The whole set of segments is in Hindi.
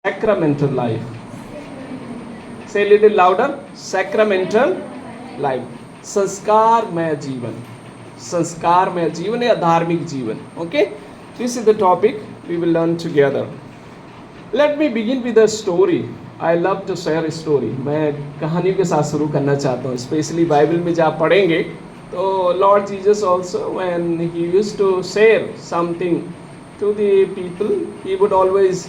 Sacramental life. Say a little louder. Sacramental life. संस्कारमय जीवन. संस्कारमय जीवन या धार्मिक जीवन. Okay? This is the topic we will learn together. Let me begin with a story. I love to share a story. मैं कहानी के साथ शुरू करना चाहता हूँ. स्पेशली बाइबल में जब आप पढ़ेंगे तो Lord Jesus also when he used to share something to the people, he would always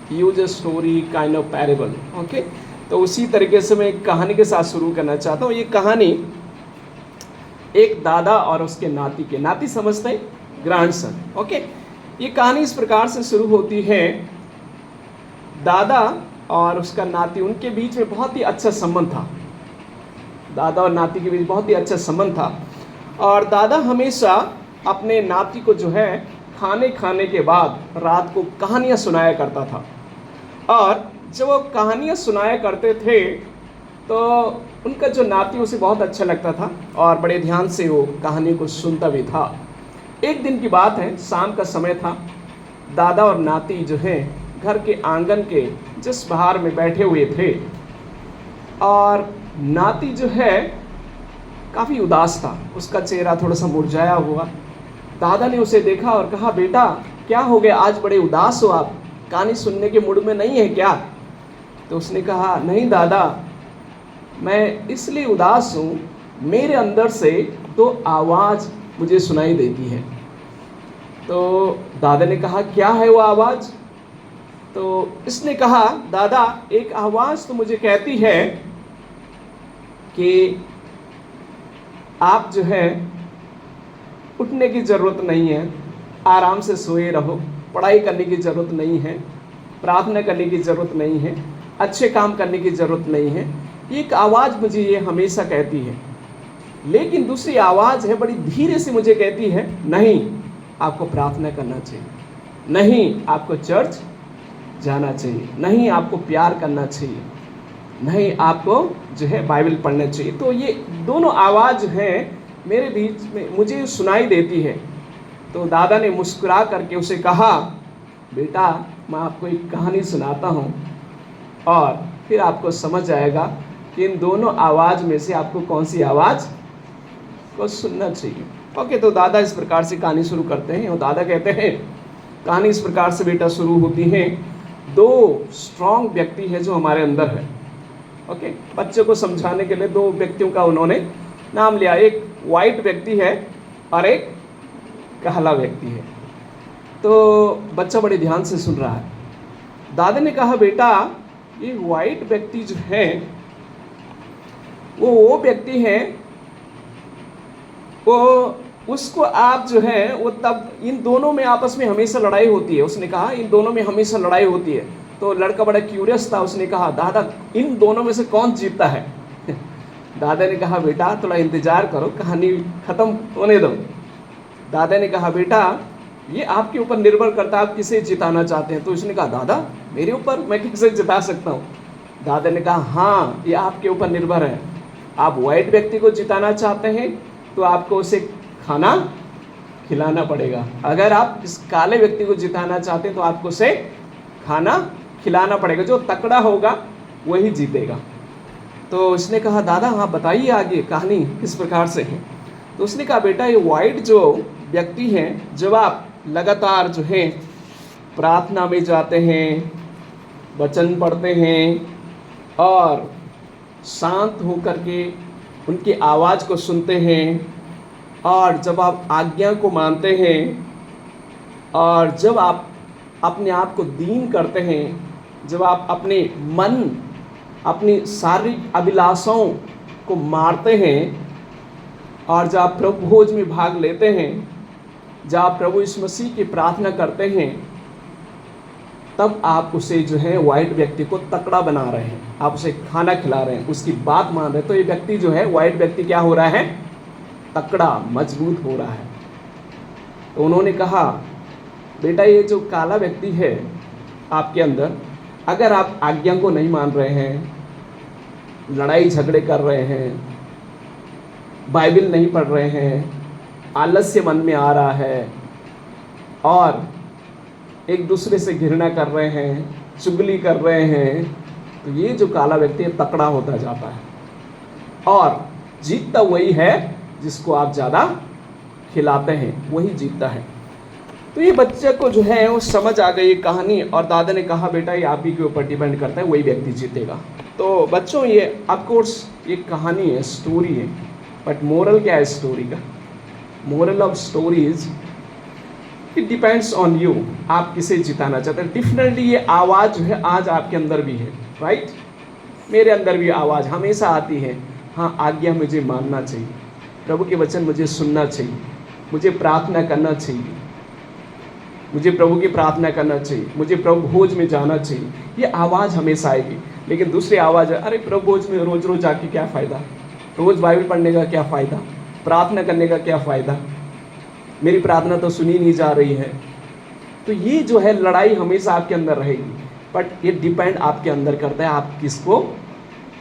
use a story kind of parable. Okay? तो उसी तरीके से मैं एक कहानी के साथ शुरू करना चाहता हूँ. ये कहानी एक दादा और उसके नाती के, नाती समझते हैं, ग्रैंडसन. ओके, ये कहानी इस प्रकार से शुरू होती है. दादा और उसका नाती, उनके बीच में बहुत ही अच्छा संबंध था. दादा और नाती के बीच बहुत ही अच्छा संबंध था. और दादा हमेशा अपने नाती को जो है खाने के बाद रात को कहानियाँ सुनाया करता था. और जब वो कहानियाँ सुनाया करते थे तो उनका जो नाती उसे बहुत अच्छा लगता था और बड़े ध्यान से वो कहानी को सुनता भी था. एक दिन की बात है, शाम का समय था. दादा और नाती जो है घर के आंगन के जिस बाहर में बैठे हुए थे और नाती जो है काफ़ी उदास था. उसका चेहरा थोड़ा सा मुरझाया हुआ. दादा ने उसे देखा और कहा, बेटा क्या हो गया, आज बड़े उदास हो आप, कहानी सुनने के मूड में नहीं है क्या? तो उसने कहा, नहीं दादा, मैं इसलिए उदास हूँ, मेरे अंदर से दो आवाज़ मुझे सुनाई देती है. तो दादा ने कहा, क्या है वो आवाज़? तो इसने कहा, दादा एक आवाज़ तो मुझे कहती है कि आप जो है उठने की ज़रूरत नहीं है, आराम से सोए रहो, पढ़ाई करने की ज़रूरत नहीं है, प्रार्थना करने की ज़रूरत नहीं है, अच्छे काम करने की ज़रूरत नहीं है. एक आवाज़ मुझे ये हमेशा कहती है. लेकिन दूसरी आवाज़ है, बड़ी धीरे से मुझे कहती है, नहीं आपको प्रार्थना करना चाहिए, नहीं आपको चर्च जाना चाहिए, नहीं आपको प्यार करना चाहिए, नहीं आपको जो है बाइबल पढ़ना चाहिए. तो ये दोनों आवाज़ हैं मेरे बीच में, मुझे सुनाई देती है. तो दादा ने मुस्कुरा करके उसे कहा, बेटा मैं आपको एक कहानी सुनाता हूँ और फिर आपको समझ आएगा कि इन दोनों आवाज़ में से आपको कौन सी आवाज़ को सुनना चाहिए. ओके, तो दादा इस प्रकार से कहानी शुरू करते हैं. और दादा कहते हैं, कहानी इस प्रकार से बेटा शुरू होती है. दो स्ट्रॉन्ग व्यक्ति है जो हमारे अंदर है. ओके, बच्चे को समझाने के लिए दो व्यक्तियों का उन्होंने नाम लिया. एक वाइट व्यक्ति है और एक काला व्यक्ति है. तो बच्चा बड़े ध्यान से सुन रहा है. दादा ने कहा, बेटा ये वाइट व्यक्ति जो है वो व्यक्ति है, वो उसको आप जो है वो तब इन दोनों में आपस में हमेशा लड़ाई होती है. उसने कहा इन दोनों में हमेशा लड़ाई होती है. तो लड़का बड़ा क्यूरियस था. उसने कहा, दादा इन दोनों में से कौन जीतता है? दादा ने कहा, बेटा थोड़ा इंतज़ार करो, कहानी ख़त्म होने दो. दादा ने कहा, बेटा ये आपके ऊपर निर्भर करता है, आप किसे जिताना चाहते हैं. तो उसने कहा, दादा मेरे ऊपर, मैं किसे जिता सकता हूँ? दादा ने कहा, हाँ ये आपके ऊपर निर्भर है. आप वाइट व्यक्ति को जिताना चाहते हैं तो आपको उसे खाना खिलाना पड़ेगा. अगर आप इस काले व्यक्ति को जिताना चाहते हैं तो आपको उसे खाना खिलाना पड़ेगा. जो तकड़ा होगा वही जीतेगा. तो उसने कहा, दादा हाँ बताइए आगे कहानी किस प्रकार से है. तो उसने कहा, बेटा ये वाइट जो व्यक्ति हैं, जब आप लगातार जो है प्रार्थना में जाते हैं, वचन पढ़ते हैं और शांत होकर के उनकी आवाज़ को सुनते हैं, और जब आप आज्ञा को मानते हैं, और जब आप अपने आप को दीन करते हैं, जब आप अपने मन, अपनी शारीरिक अभिलाषाओं को मारते हैं, और जब आप प्रभु भोज में भाग लेते हैं, जब आप प्रभु यीशु मसीह की प्रार्थना करते हैं, तब आप उसे जो है वाइट व्यक्ति को तकड़ा बना रहे हैं, आप उसे खाना खिला रहे हैं, उसकी बात मान रहे हैं. तो ये व्यक्ति जो है वाइट व्यक्ति क्या हो रहा है? तकड़ा, मजबूत हो रहा है. तो उन्होंने कहा, बेटा ये जो काला व्यक्ति है आपके अंदर, अगर आप आज्ञा को नहीं मान रहे हैं, लड़ाई झगड़े कर रहे हैं, बाइबल नहीं पढ़ रहे हैं, आलस्य मन में आ रहा है और एक दूसरे से घृणा कर रहे हैं, चुगली कर रहे हैं, तो ये जो काला व्यक्ति है तकड़ा होता जाता है, और जीतता वही है जिसको आप ज़्यादा खिलाते हैं, वही जीतता है। तो ये बच्चे को जो है वो समझ आ गई कहानी, और दादा ने कहा बेटा ये आप ही के ऊपर डिपेंड करता है, वही व्यक्ति जीतेगा। तो बच्चों ये ऑफकोर्स ये कहानी है, स्टोरी है, बट मोरल क्या है स्टोरी का? Moral of story is it depends on you, आप किसे जिताना चाहते हैं। डिफिनेटली ये आवाज़ जो है आज आपके अंदर भी है, राइट? मेरे अंदर भी आवाज़ हमेशा आती है, हाँ आज्ञा मुझे मानना चाहिए, प्रभु के वचन मुझे सुनना चाहिए, मुझे प्रार्थना करना चाहिए, मुझे प्रभु की प्रार्थना करना चाहिए, मुझे प्रभु भोज में जाना चाहिए, ये आवाज़ हमेशा आएगी। लेकिन दूसरी आवाज़ है, अरे प्रभु भोज में रोज़ रोज़ आके क्या फ़ायदा, रोज़ बाइबल पढ़ने का क्या फ़ायदा, प्रार्थना करने का क्या फ़ायदा, मेरी प्रार्थना तो सुनी नहीं जा रही है। तो ये जो है लड़ाई हमेशा आपके अंदर रहेगी, बट ये डिपेंड आपके अंदर करता है आप किसको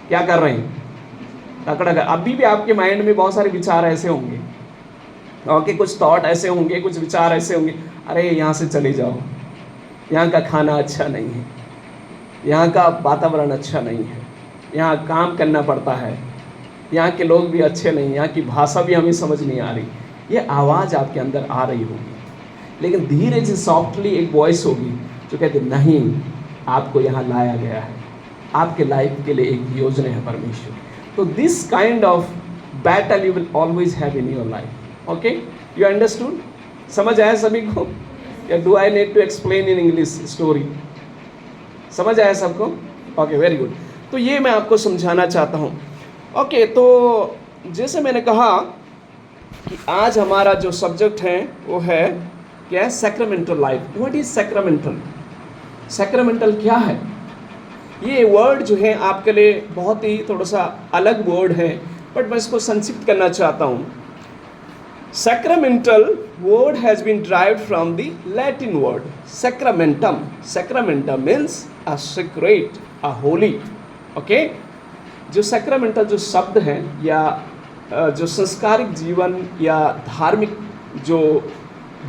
क्या कर रहे हैं, तकड़ा कर। अभी भी आपके माइंड में बहुत सारे विचार ऐसे होंगे, ओके, कुछ थॉट ऐसे होंगे, कुछ विचार ऐसे होंगे, अरे यहाँ से चले जाओ, यहाँ का खाना अच्छा नहीं है, यहाँ का वातावरण अच्छा नहीं है, यहाँ काम करना पड़ता है, यहाँ के लोग भी अच्छे नहीं, यहाँ की भाषा भी हमें समझ नहीं आ रही। ये आवाज़ आपके अंदर आ रही होगी, लेकिन धीरे से सॉफ्टली एक वॉइस होगी जो कहते नहीं, आपको यहाँ लाया गया है, आपके लाइफ के लिए एक योजना है परमेश्वर। तो this kind of battle you will always have in your life. Okay, you understood? समझ आया सभी को, या do I need to explain in English story? समझ आया सबको? Okay, very good. तो ये मैं आपको समझाना चाहता हूँ। ओके, तो जैसे मैंने कहा कि आज हमारा जो सब्जेक्ट है वो है क्या है? Sacramental life. What is sacramental? Sacramental क्या है? ये वर्ड जो है आपके लिए बहुत ही थोड़ा सा अलग वर्ड है, बट मैं इसको संक्षिप्त करना चाहता हूँ। Sacramental word has been derived from the Latin word sacramentum. Sacramentum means a sacred, a holy. Okay? जो sacramental जो शब्द है या जो संस्कारिक जीवन या धार्मिक जो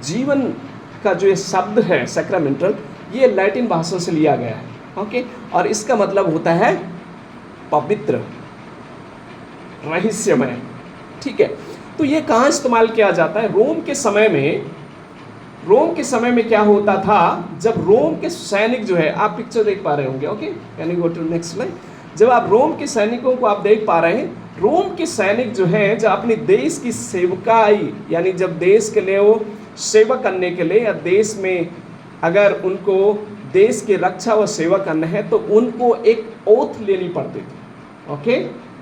जीवन का जो ये शब्द है sacramental, ये लैटिन भाषा से लिया गया है। ओके, और इसका मतलब होता है पवित्र, रहस्यमय। ठीक है, तो ये कहाँ इस्तेमाल किया जाता है? रोम के समय में क्या होता था, जब रोम के सैनिक जो है, आप पिक्चर देख पा रहे होंगे, okay, can you go to next slide. जब आप रोम के सैनिकों को आप देख पा रहे हैं, रोम के सैनिक जो हैं, जब अपने देश की सेवकाई, यानी जब देश के लिए वो सेवा करने के लिए, या देश में अगर उनको देश की रक्षा व सेवा करना है, तो उनको एक ओथ लेनी पड़ती थी। ओके,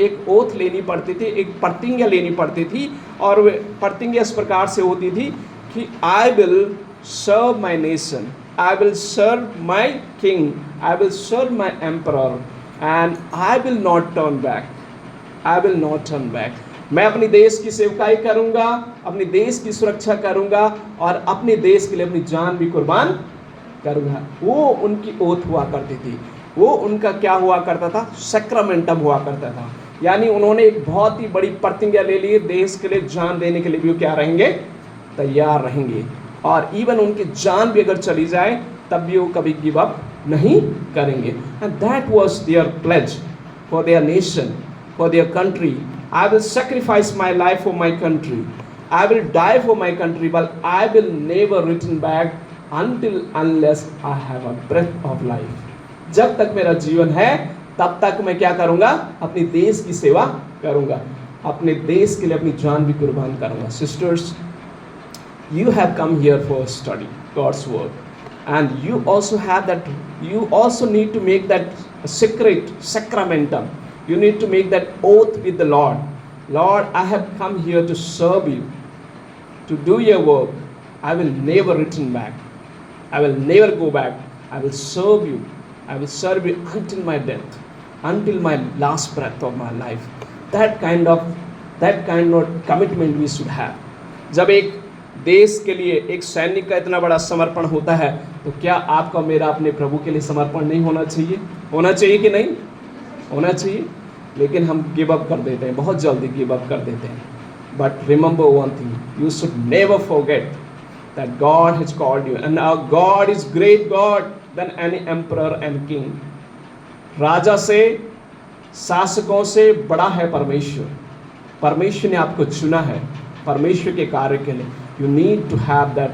एक ओथ लेनी पड़ती थी, एक प्रतिज्ञा लेनी पड़ती थी, और वे प्रतिज्ञा इस प्रकार से होती थी कि I will serve my nation, I will serve my king, I will serve my emperor, and I will not turn back, I will not turn back. मैं अपने देश की सेवकाई करूँगा, अपने देश की सुरक्षा करूँगा, और अपने देश के लिए अपनी जान भी कुर्बान करूँगा। वो उनकी ओथ हुआ करती थी, वो उनका क्या हुआ करता था? सैक्रामेंटम हुआ करता था। यानी उन्होंने एक बहुत ही बड़ी प्रतिज्ञा ले ली, देश के लिए जान देने के लिए भी वो क्या रहेंगे? तैयार रहेंगे, और इवन उनकी जान भी अगर चली जाए तब भी वो कभी गिव अप नहीं करेंगे। And that was their pledge for their nation, for their country. I will sacrifice my life for my country, I will die for my country, but I will never return back until unless I have a breath of life. जब तक मेरा जीवन है तब तक मैं क्या करूँगा? अपने देश की सेवा करूँगा, अपने देश के लिए अपनी जान भी कुर्बान करूँगा। Sisters, you have come here for study God's word, and you also need to make that secret sacramentum. You need to make that oath with the Lord. Lord, I have come here to serve you, to do your work. I will never return back, I will never go back, I will serve you, I will serve you until my death, until my last breath of my life. That kind of commitment we should have. जब एक देश के लिए एक सैनिक का इतना बड़ा समर्पण होता है, तो क्या आपका मेरा अपने प्रभु के लिए समर्पण नहीं होना चाहिए? होना चाहिए कि नहीं? होना चाहिए। लेकिन हम गिव अप कर देते हैं, बहुत जल्दी गिव अप कर देते हैं। But remember one thing, you should never forget that God has called you, and our God is great God. than any emperor and king. राजा से, शासकों से बड़ा है परमेश्वर। परमेश्वर ने आपको चुना है परमेश्वर के कार्य के लिए। You need to have that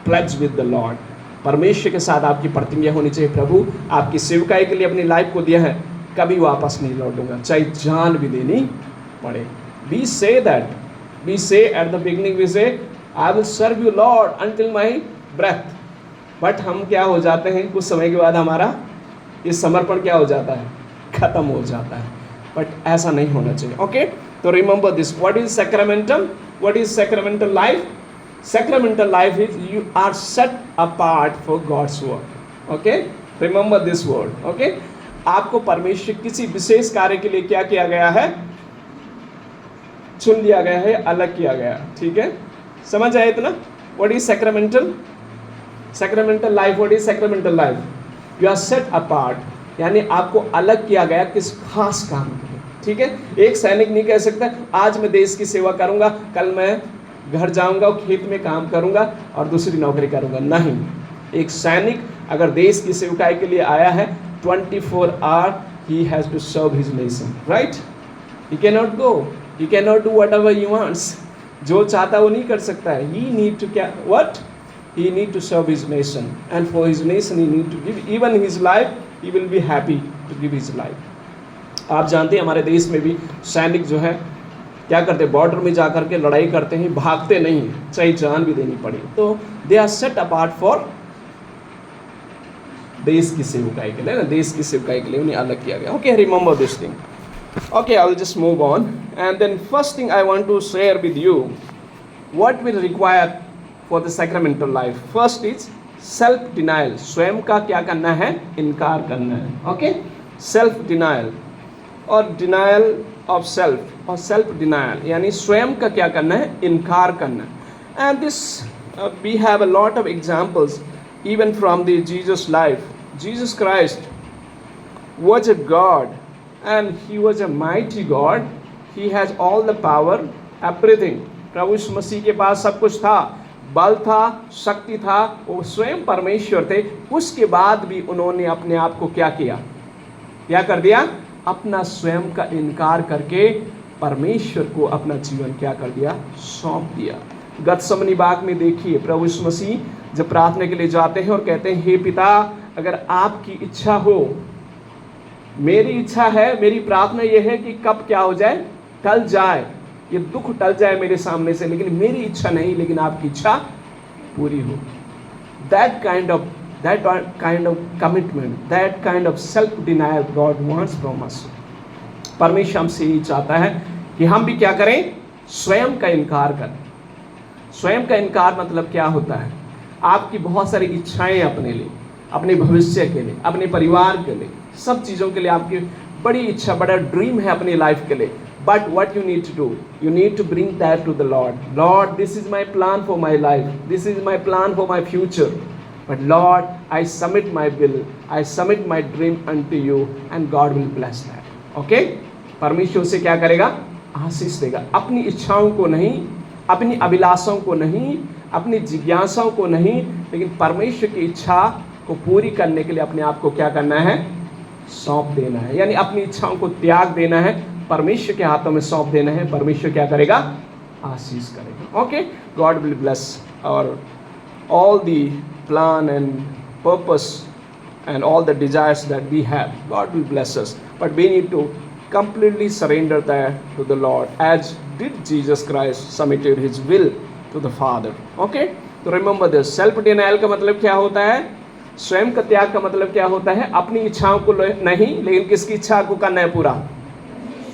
pledge with the Lord. परमेश्वर के साथ आपकी प्रतिज्ञा होनी चाहिए, प्रभु आपकी सेवकाई के लिए अपनी लाइफ को दिया है, कभी वापस नहीं लौटूंगा, चाहे जान भी देनी पड़े। We say that. We say at the beginning, we say, I will serve you Lord until my breath. But हम क्या हो जाते हैं, कुछ समय के बाद हमारा ये समर्पण क्या हो जाता है, खत्म हो जाता है। बट ऐसा नहीं होना चाहिए। ओके, तो remember this, what is sacramental, what is sacramental life? Sacramental life is you are set apart for God's work. Okay, remember this word. Okay, आपको परमेश्वर किसी विशेष कार्य के लिए क्या किया गया है, चुन लिया गया है, अलग किया गया। ठीक है, समझ आया इतना? What is sacramental? Sacramental life. What is sacramental life? You are set apart, यानी आपको अलग किया गया किस खास काम के लिए। ठीक है, एक सैनिक नहीं कह सकता आज मैं देश की सेवा करूंगा, कल मैं घर जाऊंगा और खेत में काम करूंगा और दूसरी नौकरी करूंगा। नहीं, एक सैनिक अगर देश की सेवकाई के लिए आया है, 24 hour he has to serve his nation, right? He can not go, he can not do whatever he wants. जो चाहता वो नहीं कर सकता है। ही नीड टू क्या, what? He need to serve his nation, and for his nation he need to give even his life. He will be happy to give his life. आप जानते हैं हमारे देश में भी सैनिक जो है क्या करते हैं, बॉर्डर में जा कर के लड़ाई करते हैं, भागते नहीं हैं, चाहे जान भी देनी पड़े। तो they are set apart for देश की सेवकाई के लिए ना, देश की सेवकाई के लिए उन्हें अलग किया गया। Okay, remember this thing. Okay, I will just move on and then first thing I want to share with you what will require for the sacramental life. First is self denial. स्वयं का क्या करना है, इनकार करना है। ओके, सेल्फ डिनाइल और डिनाइल ऑफ सेल्फ और सेल्फ डिनाइल यानी स्वयं का क्या करना है, इनकार करना। And this we have a lot of examples even from the Jesus life. Jesus Christ was a God and he was a mighty God. He has all the power, everything. प्रभु यीशु मसीह के पास सब कुछ था, बल था, शक्ति था, वो स्वयं परमेश्वर थे। उसके बाद भी उन्होंने अपने आप को क्या किया, क्या कर दिया, अपना स्वयं का इनकार करके परमेश्वर को अपना जीवन क्या कर दिया, सौंप दिया। गतसमनी बाग में देखिए प्रभु यीशु मसीह जब प्रार्थना के लिए जाते हैं और कहते हैं, हे पिता अगर आपकी इच्छा हो, मेरी इच्छा है, मेरी प्रार्थना यह है कि कब क्या हो जाए, टल जाए, ये दुख टल जाए मेरे सामने से, लेकिन मेरी इच्छा नहीं, लेकिन आपकी इच्छा पूरी हो। That kind of commitment, that kind of self denial God wants from us. परमेश्वर हमसे यही चाहता है कि हम भी क्या करें, स्वयं का इनकार करें। स्वयं का इनकार मतलब क्या होता है, आपकी बहुत सारी इच्छाएं अपने लिए, अपने भविष्य के लिए, अपने परिवार के लिए, सब चीज़ों के लिए आपकी बड़ी इच्छा, बड़ा ड्रीम है अपनी लाइफ के लिए। But what you need to do, you need to bring that to the Lord. Lord, this is my plan for my life, this is my plan for my future, but Lord, I submit my will, I submit my dream unto you and God will bless that. Okay? परमेश्वर से क्या करेगा, आशीष देगा। अपनी इच्छाओं को नहीं, अपनी अभिलाषाओं को नहीं, अपनी जिज्ञासाओं को नहीं, लेकिन परमेश्वर की इच्छा को पूरी करने के लिए अपने आप को क्या करना है, सौंप देना है। यानी अपनी इच्छाओं को त्याग देना है, परमेश्वर के हाथों में सौंप देना है। परमेश्वर क्या करेगा, आशीष करेगा। Okay, God will bless our all the plan and purpose and all the desires that we have, God will bless us, but we need to completely surrender that to the Lord, as did Jesus Christ submitted his will to the Father. Okay, तो remember this, self denial का मतलब क्या होता है, स्वयं का त्याग का मतलब क्या होता है, अपनी इच्छाओं को नहीं, लेकिन किसकी इच्छा को करना है पूरा,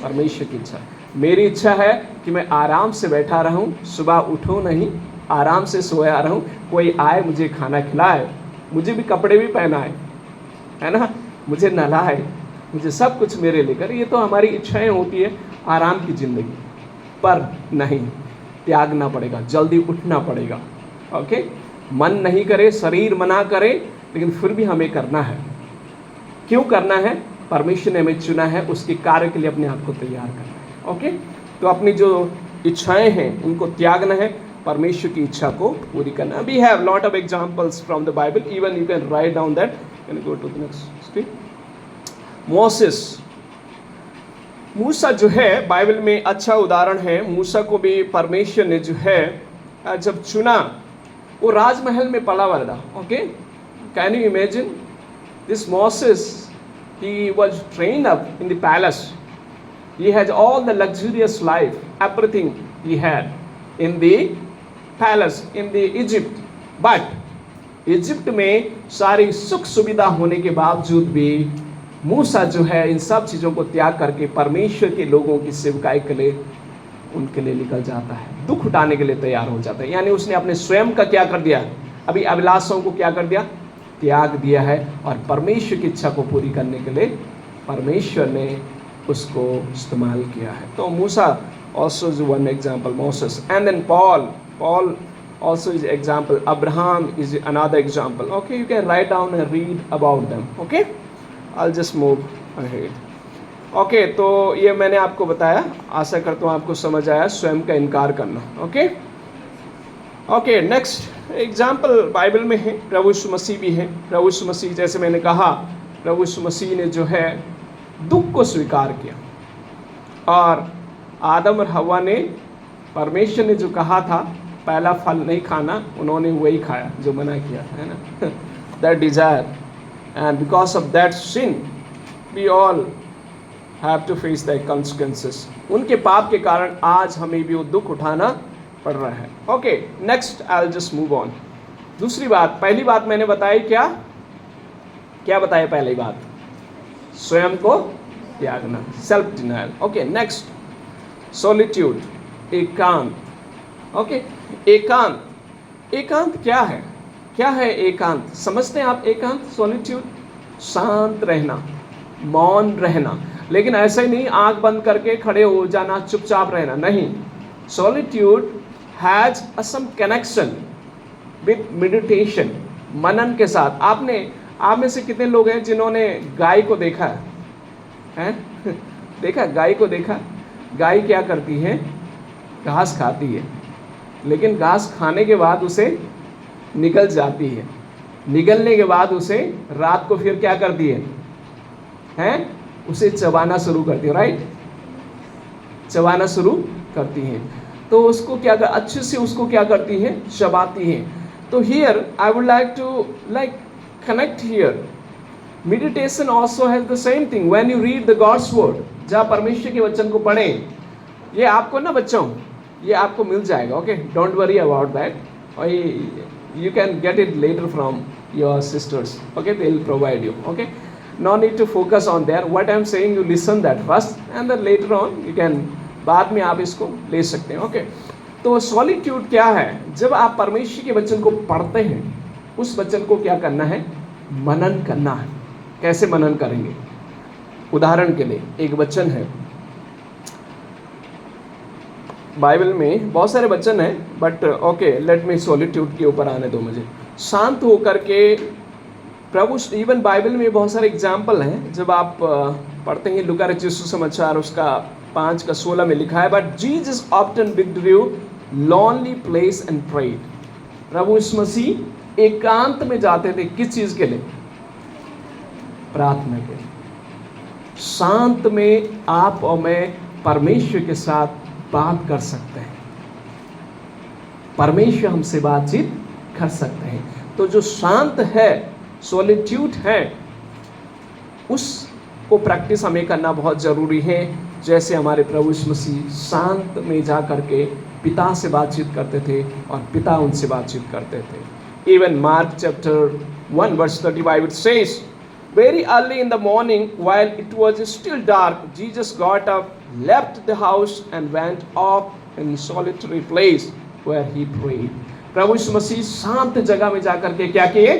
परमेश्वर की इच्छा। मेरी इच्छा है कि मैं आराम से बैठा रहूं, सुबह उठूं नहीं, आराम से सोया रहूं, कोई आए मुझे खाना खिलाए, मुझे भी कपड़े भी पहनाए, है ना, मुझे नहलाए, मुझे सब कुछ मेरे लेकर। ये तो हमारी इच्छाएं होती है आराम की ज़िंदगी, पर नहीं, त्यागना पड़ेगा, जल्दी उठना पड़ेगा। ओके, मन नहीं करे, शरीर मना करे, लेकिन फिर भी हमें करना है। क्यों करना है, परमेश्वर ने हमें चुना है, उसके कार्य के लिए अपने आप को तैयार करना है। ओके, तो अपनी जो इच्छाएं हैं उनको त्यागना है, परमेश्वर की इच्छा को पूरी करना। We have lot of examples from the Bible, even you can write down that. Can go to the next screen. Moses, मूसा जो है बाइबल में अच्छा उदाहरण है। मूसा को भी परमेश्वर ने जो है जब चुना, वो राजमहल में पला हुआ था। Okay, can you imagine this Moses, he was trained up in the palace. He has all the luxurious life, everything he had in the palace in the Egypt. But Egypt में सारी सुख सुविधा होने के बावजूद भी मूसा जो है इन सब चीज़ों को त्याग करके परमेश्वर के लोगों की सेवकाई के लिए, उनके लिए निकल जाता है, दुख उठाने के लिए तैयार हो जाता है। यानी उसने अपने स्वयं का क्या कर दिया, अभी अभिलाषाओं को क्या कर दिया, त्याग दिया है, और परमेश्वर की इच्छा को पूरी करने के लिए परमेश्वर ने उसको इस्तेमाल किया है। तो मूसा also is one example, Moses, and then Paul also is example, Abraham is another example. Okay, you can write down and read about them. Okay, I'll just move ahead. Okay, तो ये मैंने आपको बताया, आशा करता हूँ आपको समझ आया, स्वयं का इनकार करना। ओके, नेक्स्ट एग्जाम्पल बाइबल में है, प्रभु यीशु मसीह भी है। प्रभु यीशु मसीह, जैसे मैंने कहा, प्रभु यीशु मसीह ने जो है दुख को स्वीकार किया, और आदम और हवा ने, परमेश्वर ने जो कहा था पहला फल नहीं खाना, उन्होंने वही खाया जो मना किया, है ना, that desire, and because of that sin we all have to face the consequences. उनके पाप के कारण आज हमें भी वो दुख उठाना पड़ रहा है। Okay, next I will just move on. दूसरी बात, पहली बात मैंने बताई, क्या बताया पहली बात, स्वयं को त्यागना, self denial. Okay, next solitude, एकांत। ओके, एकांत क्या है एकांत, समझते हैं आप? एकांत, सॉलिट्यूड, शांत रहना, मौन रहना, लेकिन ऐसे ही नहीं आंख बंद करके खड़े हो जाना, चुपचाप रहना, नहीं। Solitude has some connection with meditation, मनन के साथ। आप में से कितने लोग हैं जिन्होंने गाय को देखा है? देखा, गाय को देखा? गाय क्या करती है? घास खाती है, लेकिन घास खाने के बाद उसे निगल जाती है। निगलने के बाद उसे रात को फिर क्या करती है? उसे चबाना शुरू करती है, राइट? चबाना शुरू करती है, तो उसको क्या कर, अच्छे से उसको क्या करती है? चबाती है। तो here I would like to connect here, meditation also has the same thing. When you read the God's word, जब परमेश्वर के वचन को पढ़ें, ये आपको ना बच्चों, ये आपको मिल जाएगा। Okay, don't worry about that, और you can get it later from your sisters. Okay, they will provide you. Okay, no need to focus on there. What I am saying, you listen that first, and then later on you can, बाद में आप इसको ले सकते हैं। ओके, तो सॉलिट्यूड क्या है? जब आप परमेश्वर के वचन को पढ़ते हैं, उस वचन को क्या करना है? मनन करना है। कैसे मनन करेंगे? उदाहरण के लिए एक वचन है बाइबल में, बहुत सारे वचन हैं, but okay, let me solitude के ऊपर आने दो मुझे। शांत होकर के प्रभु, इवन बाइबल में बहुत सारे एग्जाम्पल हैं। जब आप पढ़ते हैं लूका रचित सुसमाचार उसका 5:16 में लिखा है, but Jesus often withdrew lonely place and prayed. प्रभु यीशु मसीह एकांत में जाते थे, किस चीज़ के लिए? प्रार्थना के लिए। शांत में आप और मैं परमेश्वर के साथ बात कर सकते हैं, परमेश्वर हमसे बातचीत कर सकते हैं। तो जो शांत है, सॉलिट्यूड है, उसको प्रैक्टिस हमें करना बहुत ज़रूरी है। जैसे हमारे प्रभु यीशु मसीह शांत में जा करके पिता से बातचीत करते थे और पिता उनसे बातचीत करते थे। Even mark chapter 1:35 it says, very early in the morning while it was still dark, Jesus got up, left the house and went off in solitary place where he prayed. प्रभु यीशु मसीह शांत जगह में जाकर के क्या किए?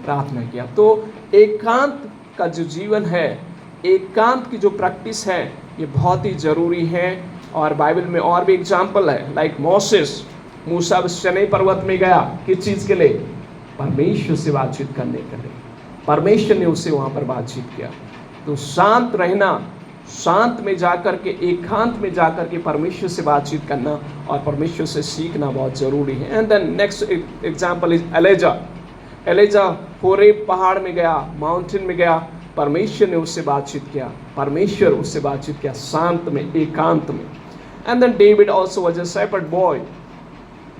प्रार्थना किया। तो एकांत का जो जीवन है, एकांत की जो प्रैक्टिस है, ये बहुत ही ज़रूरी है। और बाइबल में और भी एग्जाम्पल है, लाइक मोसेस, मूसा सीनै पर्वत में गया, किस चीज़ के लिए? परमेश्वर से बातचीत करने के लिए। परमेश्वर ने उससे वहाँ पर बातचीत किया। तो शांत रहना, शांत में जाकर के, एकांत में जाकर के परमेश्वर से बातचीत करना और परमेश्वर से सीखना बहुत ज़रूरी है। And then next example is Elijah. Elijah Horeb पहाड़ में गया, माउंटेन में गया, परमेश्वर ने उससे बातचीत किया, परमेश्वर उससे बातचीत किया शांत में, एकांत में। And then David also was a shepherd boy.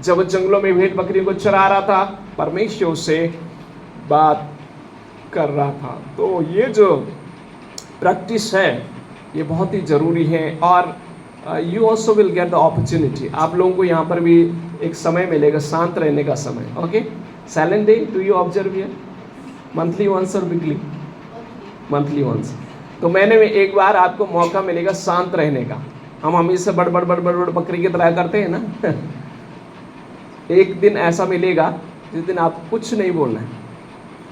जब जंगलों में भेड़ बकरियों को चरा रहा था, परमेश्वर उससे बात कर रहा था। तो ये जो प्रैक्टिस है ये बहुत ही ज़रूरी है। और you also will get the opportunity. आप लोगों को यहाँ पर भी एक समय मिलेगा शांत रहने का समय। Okay, silent day do you observe here? Monthly once or weekly? Monthly once. तो महीने में एक बार आपको मौका मिलेगा शांत रहने का। हम हमेशा बड़ बकरी की तरह करते हैं ना एक दिन ऐसा मिलेगा जिस दिन आप कुछ नहीं बोलना है।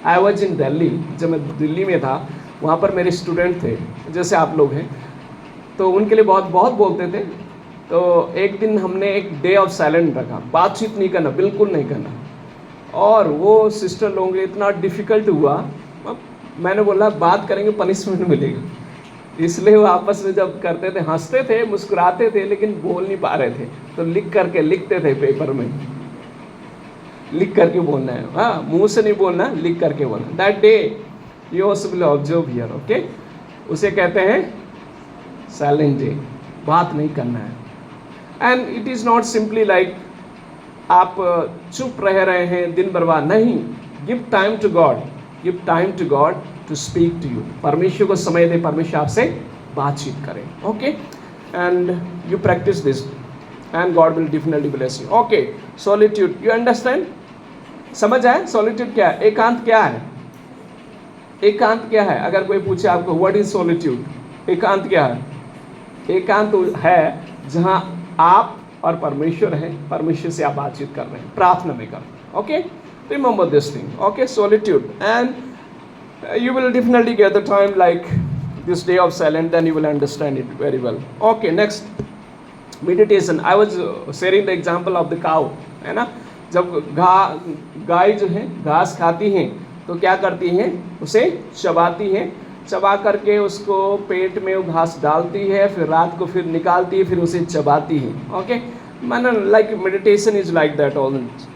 आई वॉज इन दिल्ली, जब मैं दिल्ली में था वहाँ पर मेरे स्टूडेंट थे जैसे आप लोग हैं, तो उनके लिए बहुत बहुत बोलते थे। तो एक दिन हमने एक डे ऑफ साइलेंट रखा, बातचीत नहीं करना, बिल्कुल नहीं करना। और वो सिस्टर लोगों के लिए इतना डिफ़िकल्ट हुआ, मैंने बोला बात करेंगे पनिशमेंट मिलेगा। इसलिए वो आपस में जब करते थे हंसते थे, मुस्कुराते थे, लेकिन बोल नहीं पा रहे थे। तो लिखते थे पेपर में, लिख करके बोलना है। हाँ, मुंह से नहीं बोलना, लिख करके बोलना। That day you also will observe here. Okay, उसे कहते हैं साइलेंट डे, बात नहीं करना है। And it is not simply like आप चुप रहे हैं दिन बर्बाद, नहीं। Give time to God, give time to God to speak to you. परमेश्वर को समय दे, परमेश्वर आपसे बातचीत करें। Okay, and you practice this and God will definitely bless you. Okay, solitude, you understand? समझ आए सॉलिट्यूड क्या है, एकांत क्या है? एकांत क्या है? अगर कोई पूछे आपको व्हाट इज सॉलिट्यूड, एकांत क्या है? एकांत है जहां आप और परमेश्वर हैं, परमेश्वर से आप बातचीत कर रहे हैं, प्रार्थना में कर रहे हैं। Okay, remember this thing. Okay, solitude, and you will definitely get the time like this day of silence, then you will understand it very well. Okay, next, meditation. I was sharing the example of the cow, है ना। जब गाय जो है घास खाती हैं तो क्या करती हैं, उसे चबाती हैं, चबा करके उसको पेट में वो घास डालती है, फिर रात को फिर निकालती है, फिर उसे चबाती है। ओके, मैंने like meditation is like that also.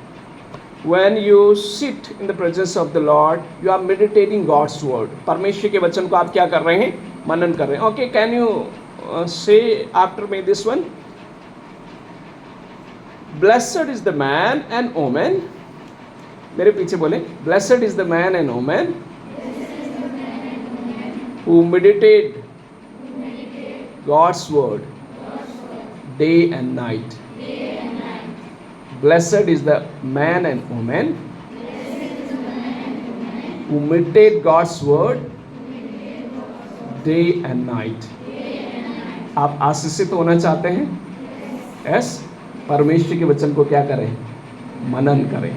When you sit in the presence of the Lord, you are meditating God's word. परमेश्वर के वचन को आप क्या कर रहे हैं, मनन कर रहे हैं। Okay, can you say after me this one? Blessed is the man and woman. मेरे पीछे बोले, Blessed is the man and woman who meditate God's word day and night. Blessed is the man and woman who meditate God's word day and night. आप आशीषित होना चाहते हैं? यस, परमेश्वर के वचन को क्या करें, मनन करें,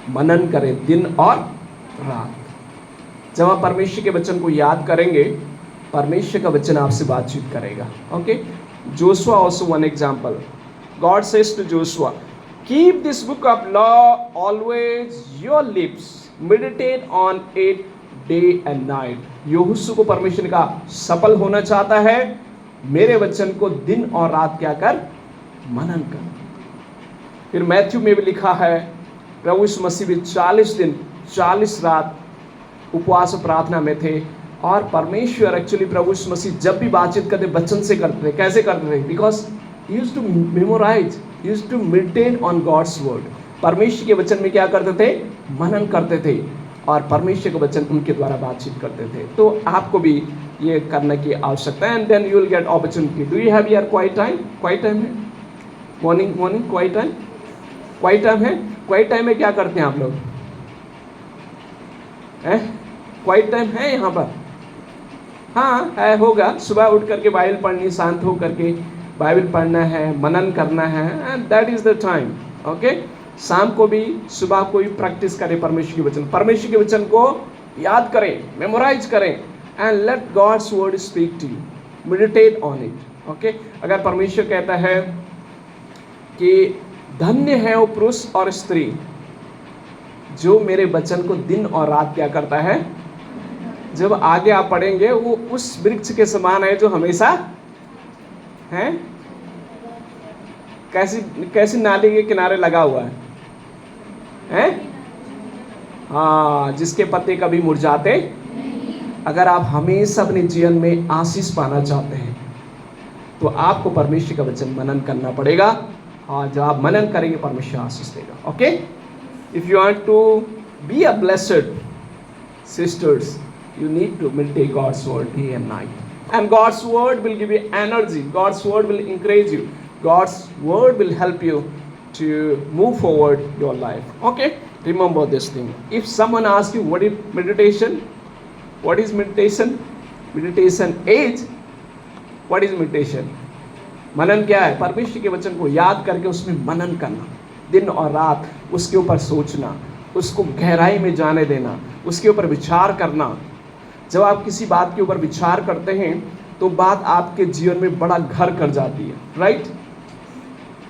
मनन करें दिन और रात। जब आप परमेश्वर के वचन को याद करेंगे, परमेश्वर का वचन आपसे बातचीत करेगा। Okay, Joshua also one example. God says to Joshua, keep this book of law always your lips, meditate on it day and night. यहोशू को परमेश्वर का सफल होना चाहता है, मेरे वचन को दिन और रात क्या कर, मनन कर। फिर मैथ्यू में भी लिखा है, प्रभु यीशु मसीह भी 40 दिन 40 रात उपवास प्रार्थना में थे। और परमेश्वर एक्चुअली प्रभु यीशु मसीह जब भी बातचीत करते वचन से करते थे। कैसे करते थे? Because he used to memorize, he used to meditate on God's word. परमेश्वर के वचन में क्या करते थे, मनन करते थे, और परमेश्वर के वचन उनके द्वारा बातचीत करते थे। तो आपको भी ये करने की आवश्यकता है। And then you will get opportunity. Do you have your quiet time? Quiet time है, morning quiet time, quiet time है। क्वाइट टाइम में क्या करते हैं आप लोग? क्वाइट टाइम है यहाँ पर? हाँ है, होगा। सुबह उठ करके बाइबल पढ़नी, शांत हो करके बाइबल पढ़ना है, मनन करना है, and that is the time. Okay, शाम को भी सुबह को भी प्रैक्टिस करें परमेश्वर के वचन, परमेश्वर के वचन को याद करें, मेमोराइज करें, and let God's word speak to you, meditate on it. Okay, अगर परमेश्वर कहता है कि धन्य है वो पुरुष और स्त्री जो मेरे वचन को दिन और रात क्या करता है, जब आगे आप पढ़ेंगे वो उस वृक्ष के समान है जो हमेशा है कैसी कैसी नाली के किनारे लगा हुआ है? हाँ, जिसके पत्ते कभी मुरझाते। अगर आप हमेशा अपने जीवन में आशीष पाना चाहते हैं तो आपको परमेश्वर का वचन मनन करना पड़ेगा, और जब आप मनन करेंगे परमेश्वर आशीष देगा। Okay, if you want to be a blessed sisters, you need to meditate God's word day and night, and God's word will give you energy, God's word will encourage you, God's word will help you to move forward your life. Okay, remember this thing. If someone asks you what is meditation, what is meditation? Meditation is, what is meditation? मनन क्या है? परमेश्वर के वचन को याद करके उसमें मनन करना, दिन और रात उसके ऊपर सोचना, उसको गहराई में जाने देना, उसके ऊपर विचार करना। जब आप किसी बात के ऊपर विचार करते हैं तो बात आपके जीवन में बड़ा घर कर जाती है। राइट,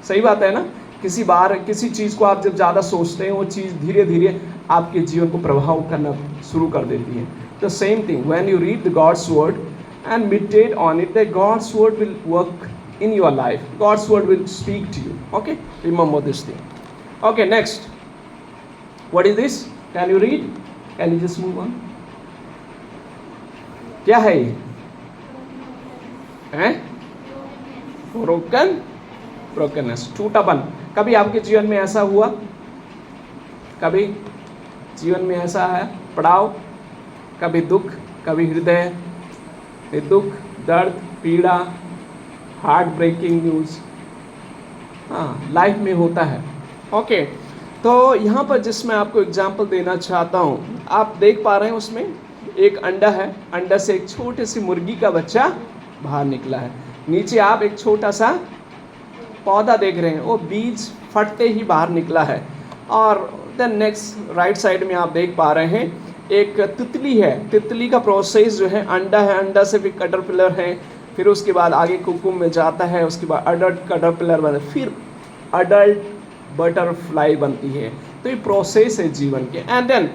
सही बात है ना? किसी चीज़ को आप जब ज़्यादा सोचते हैं वो चीज़ धीरे धीरे आपके जीवन को प्रभाव करना शुरू कर देती है। The same thing when you read the God's word and meditate on it, the God's word will work in your life, God's word will speak to you. Okay, remember this thing. Okay, next, what is this? Can you read? Can you just move on? क्या है ये? हैं? brokenness, टूटापन। कभी आपके जीवन में ऐसा हुआ? कभी जीवन में ऐसा है पड़ाव, कभी दुख, कभी हृदय दुख, दर्द, पीड़ा, हार्ट ब्रेकिंग न्यूज़, हाँ, लाइफ में होता है। ओके, तो यहाँ पर जिसमें आपको एग्जांपल देना चाहता हूँ, आप देख पा रहे हैं उसमें एक अंडा है, अंडा से एक छोटी सी मुर्गी का बच्चा बाहर निकला है। नीचे आप एक छोटा सा पौधा देख रहे हैं, वो बीज फटते ही बाहर निकला है। और देन नेक्स्ट राइट साइड में आप देख पा रहे हैं एक तितली है। तितली का प्रोसेस जो है, अंडा है, अंडा से फिर कैटरपिलर है, फिर उसके बाद आगे कुकुम में जाता है, उसके बाद अडल्ट कैटरपिलर बने, फिर अडल्ट बटरफ्लाई बनती है। तो ये प्रोसेस है जीवन के। एंड देन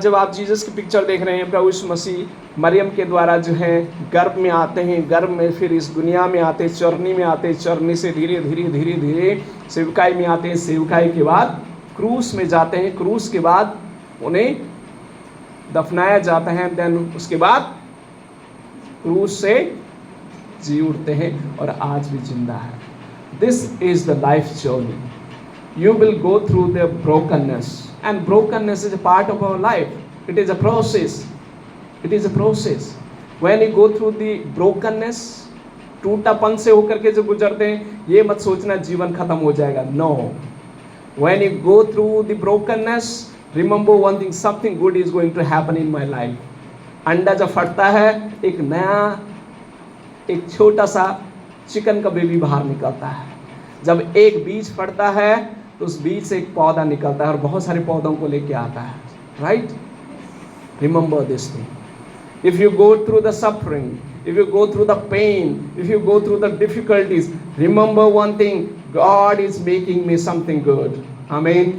जब आप जीसस की पिक्चर देख रहे हैं, प्रभु यीशु मसीह मरियम के द्वारा जो है गर्भ में आते हैं, गर्भ में फिर इस दुनिया में आते हैं, चरनी में आते हैं, चरनी से धीरे धीरे सेवकाई में आते हैं, सेवकाई के बाद क्रूस में जाते हैं, क्रूस के बाद उन्हें दफनाया जाता है, देन उसके बाद क्रूस से जी उठते हैं और आज भी जिंदा है। This is the life journey. You will go through the brokenness, and brokenness is a part of our life. It is a process, it is a process. When you go through the brokenness, टूटापन से होकर के जो गुजरते हैं, ये मत सोचना जीवन खत्म हो जाएगा। No, when you go through the brokenness, remember one thing, something good is going to happen in my life. अंडा जब फटता है, एक छोटा सा चिकन का बेबी बाहर निकलता है। जब एक बीज फटता है तो उस बीज से एक पौधा निकलता है और बहुत सारे पौधों को लेके आता है। Right, remember this thing. If you go through the suffering, if you go through the pain, if you go through the difficulties, remember one thing, God is making me something good. Amen.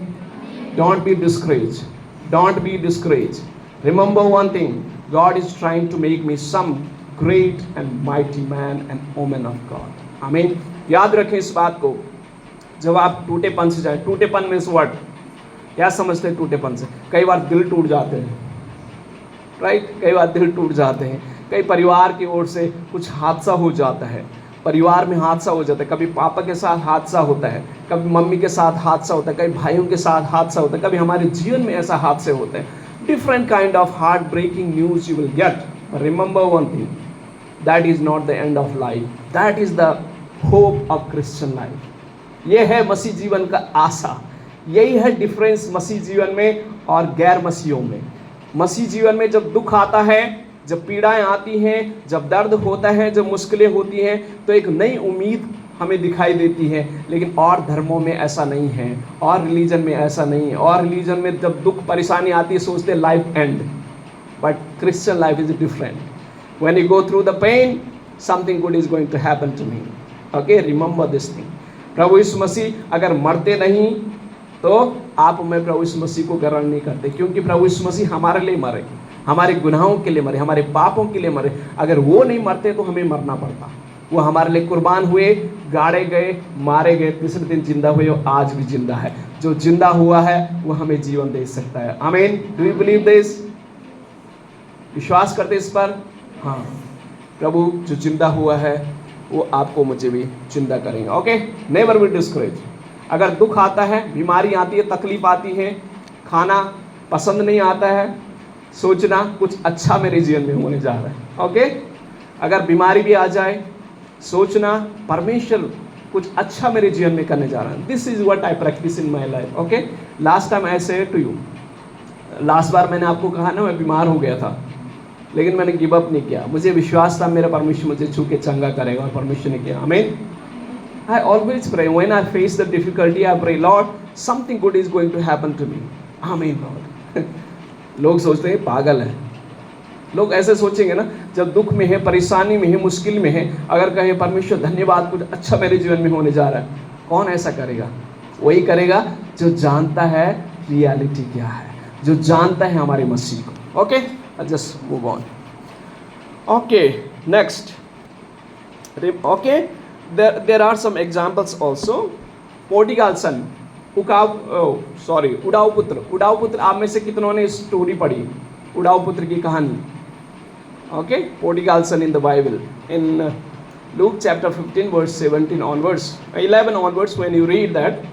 Don't be discouraged. Don't be discouraged. Remember one thing, God is trying to make me some great and mighty man and woman of God. Amen. याद रखें इस बात को। जब आप टूटेपन से जाए, टूटेपन में वर्ड क्या समझते हैं? टूटेपन से कई बार दिल टूट जाते हैं। राइट, कई बार दिल टूट जाते हैं। कई परिवार की ओर से कुछ हादसा हो जाता है, परिवार में हादसा हो जाता है। कभी पापा के साथ हादसा होता है, कभी मम्मी के साथ हादसा होता है, कभी भाइयों के साथ हादसा होता है, कभी हमारे जीवन में ऐसा हादसे होते हैं। Different kind of heart breaking news you will get. Remember one thing, that is not the end of life, that is the hope of Christian life. ये है मसीह जीवन का आशा। यही है डिफरेंस मसीह जीवन में और गैर मसीहों में। मसीह जीवन में जब दुख आता है, जब पीड़ाएं आती हैं, जब दर्द होता है, जब मुश्किलें होती हैं, तो एक नई उम्मीद हमें दिखाई देती है। लेकिन और धर्मों में ऐसा नहीं है, और रिलीजन में ऐसा नहीं है। और रिलीजन में जब दुख परेशानी आती है सोचते life end, but Christian life is different. When you go through the pain, something good is going to happen to me. Okay, remember this thing. प्रभु यीशु मसीह अगर मरते नहीं तो आप मैं प्रभु यीशु मसीह को ग्रहण नहीं करते, क्योंकि प्रभु यीशु मसीह हमारे लिए मरे। हमारे गुनाहों के लिए मरे, हमारे पापों के लिए मरे। अगर वो नहीं मरते तो हमें मरना पड़ता। वो हमारे लिए कुर्बान हुए, गाड़े गए, मारे गए, तीसरे दिन जिंदा हुए और आज भी जिंदा है। जो जिंदा हुआ है वो हमें जीवन दे सकता है। आमीन। Do you believe this? विश्वास करते इस पर? हाँ, प्रभु जो जिंदा हुआ है वो आपको मुझे भी जिंदा करेंगे। Okay, never be discourage. अगर दुख आता है, बीमारी आती है, तकलीफ आती है, खाना पसंद नहीं आता है, सोचना कुछ अच्छा मेरे जीवन में होने जा रहा है। ओके, अगर बीमारी भी आ जाए, सोचना परमेश्वर कुछ अच्छा मेरे जीवन में करने जा रहा है। This is what I practice in my life. Okay, last time I said to you, लास्ट बार मैंने आपको कहा ना मैं बीमार हो गया था, लेकिन मैंने गिव अप नहीं किया। मुझे विश्वास था मेरा परमेश्वर मुझे छू के चंगा करेगा, और परमेश्वर ने किया। आमीन। I always pray when I face the difficulty, I pray, Lord, something good is going to happen to me. Amen, Lord. लोग सोचते हैं पागल है। लोग ऐसे सोचेंगे ना, जब दुख में है, परेशानी में है, मुश्किल में है, अगर कहें परमेश्वर धन्यवाद कुछ अच्छा मेरे जीवन में होने जा रहा है, कौन ऐसा करेगा? वही करेगा जो जानता है रियलिटी क्या है, जो जानता है हमारे मसीह को। Okay, just move on. Okay, next. Okay, there are some examples also. Prodigal son, उड़ाऊ पुत्र। उड़ाऊ पुत्र, आप में से कितनों ने स्टोरी पढ़ी उड़ाऊ पुत्र की कहानी? Okay, prodigal son in the Bible, in Luke chapter 15 verse 17 onwards, 11 onwards, when you read that,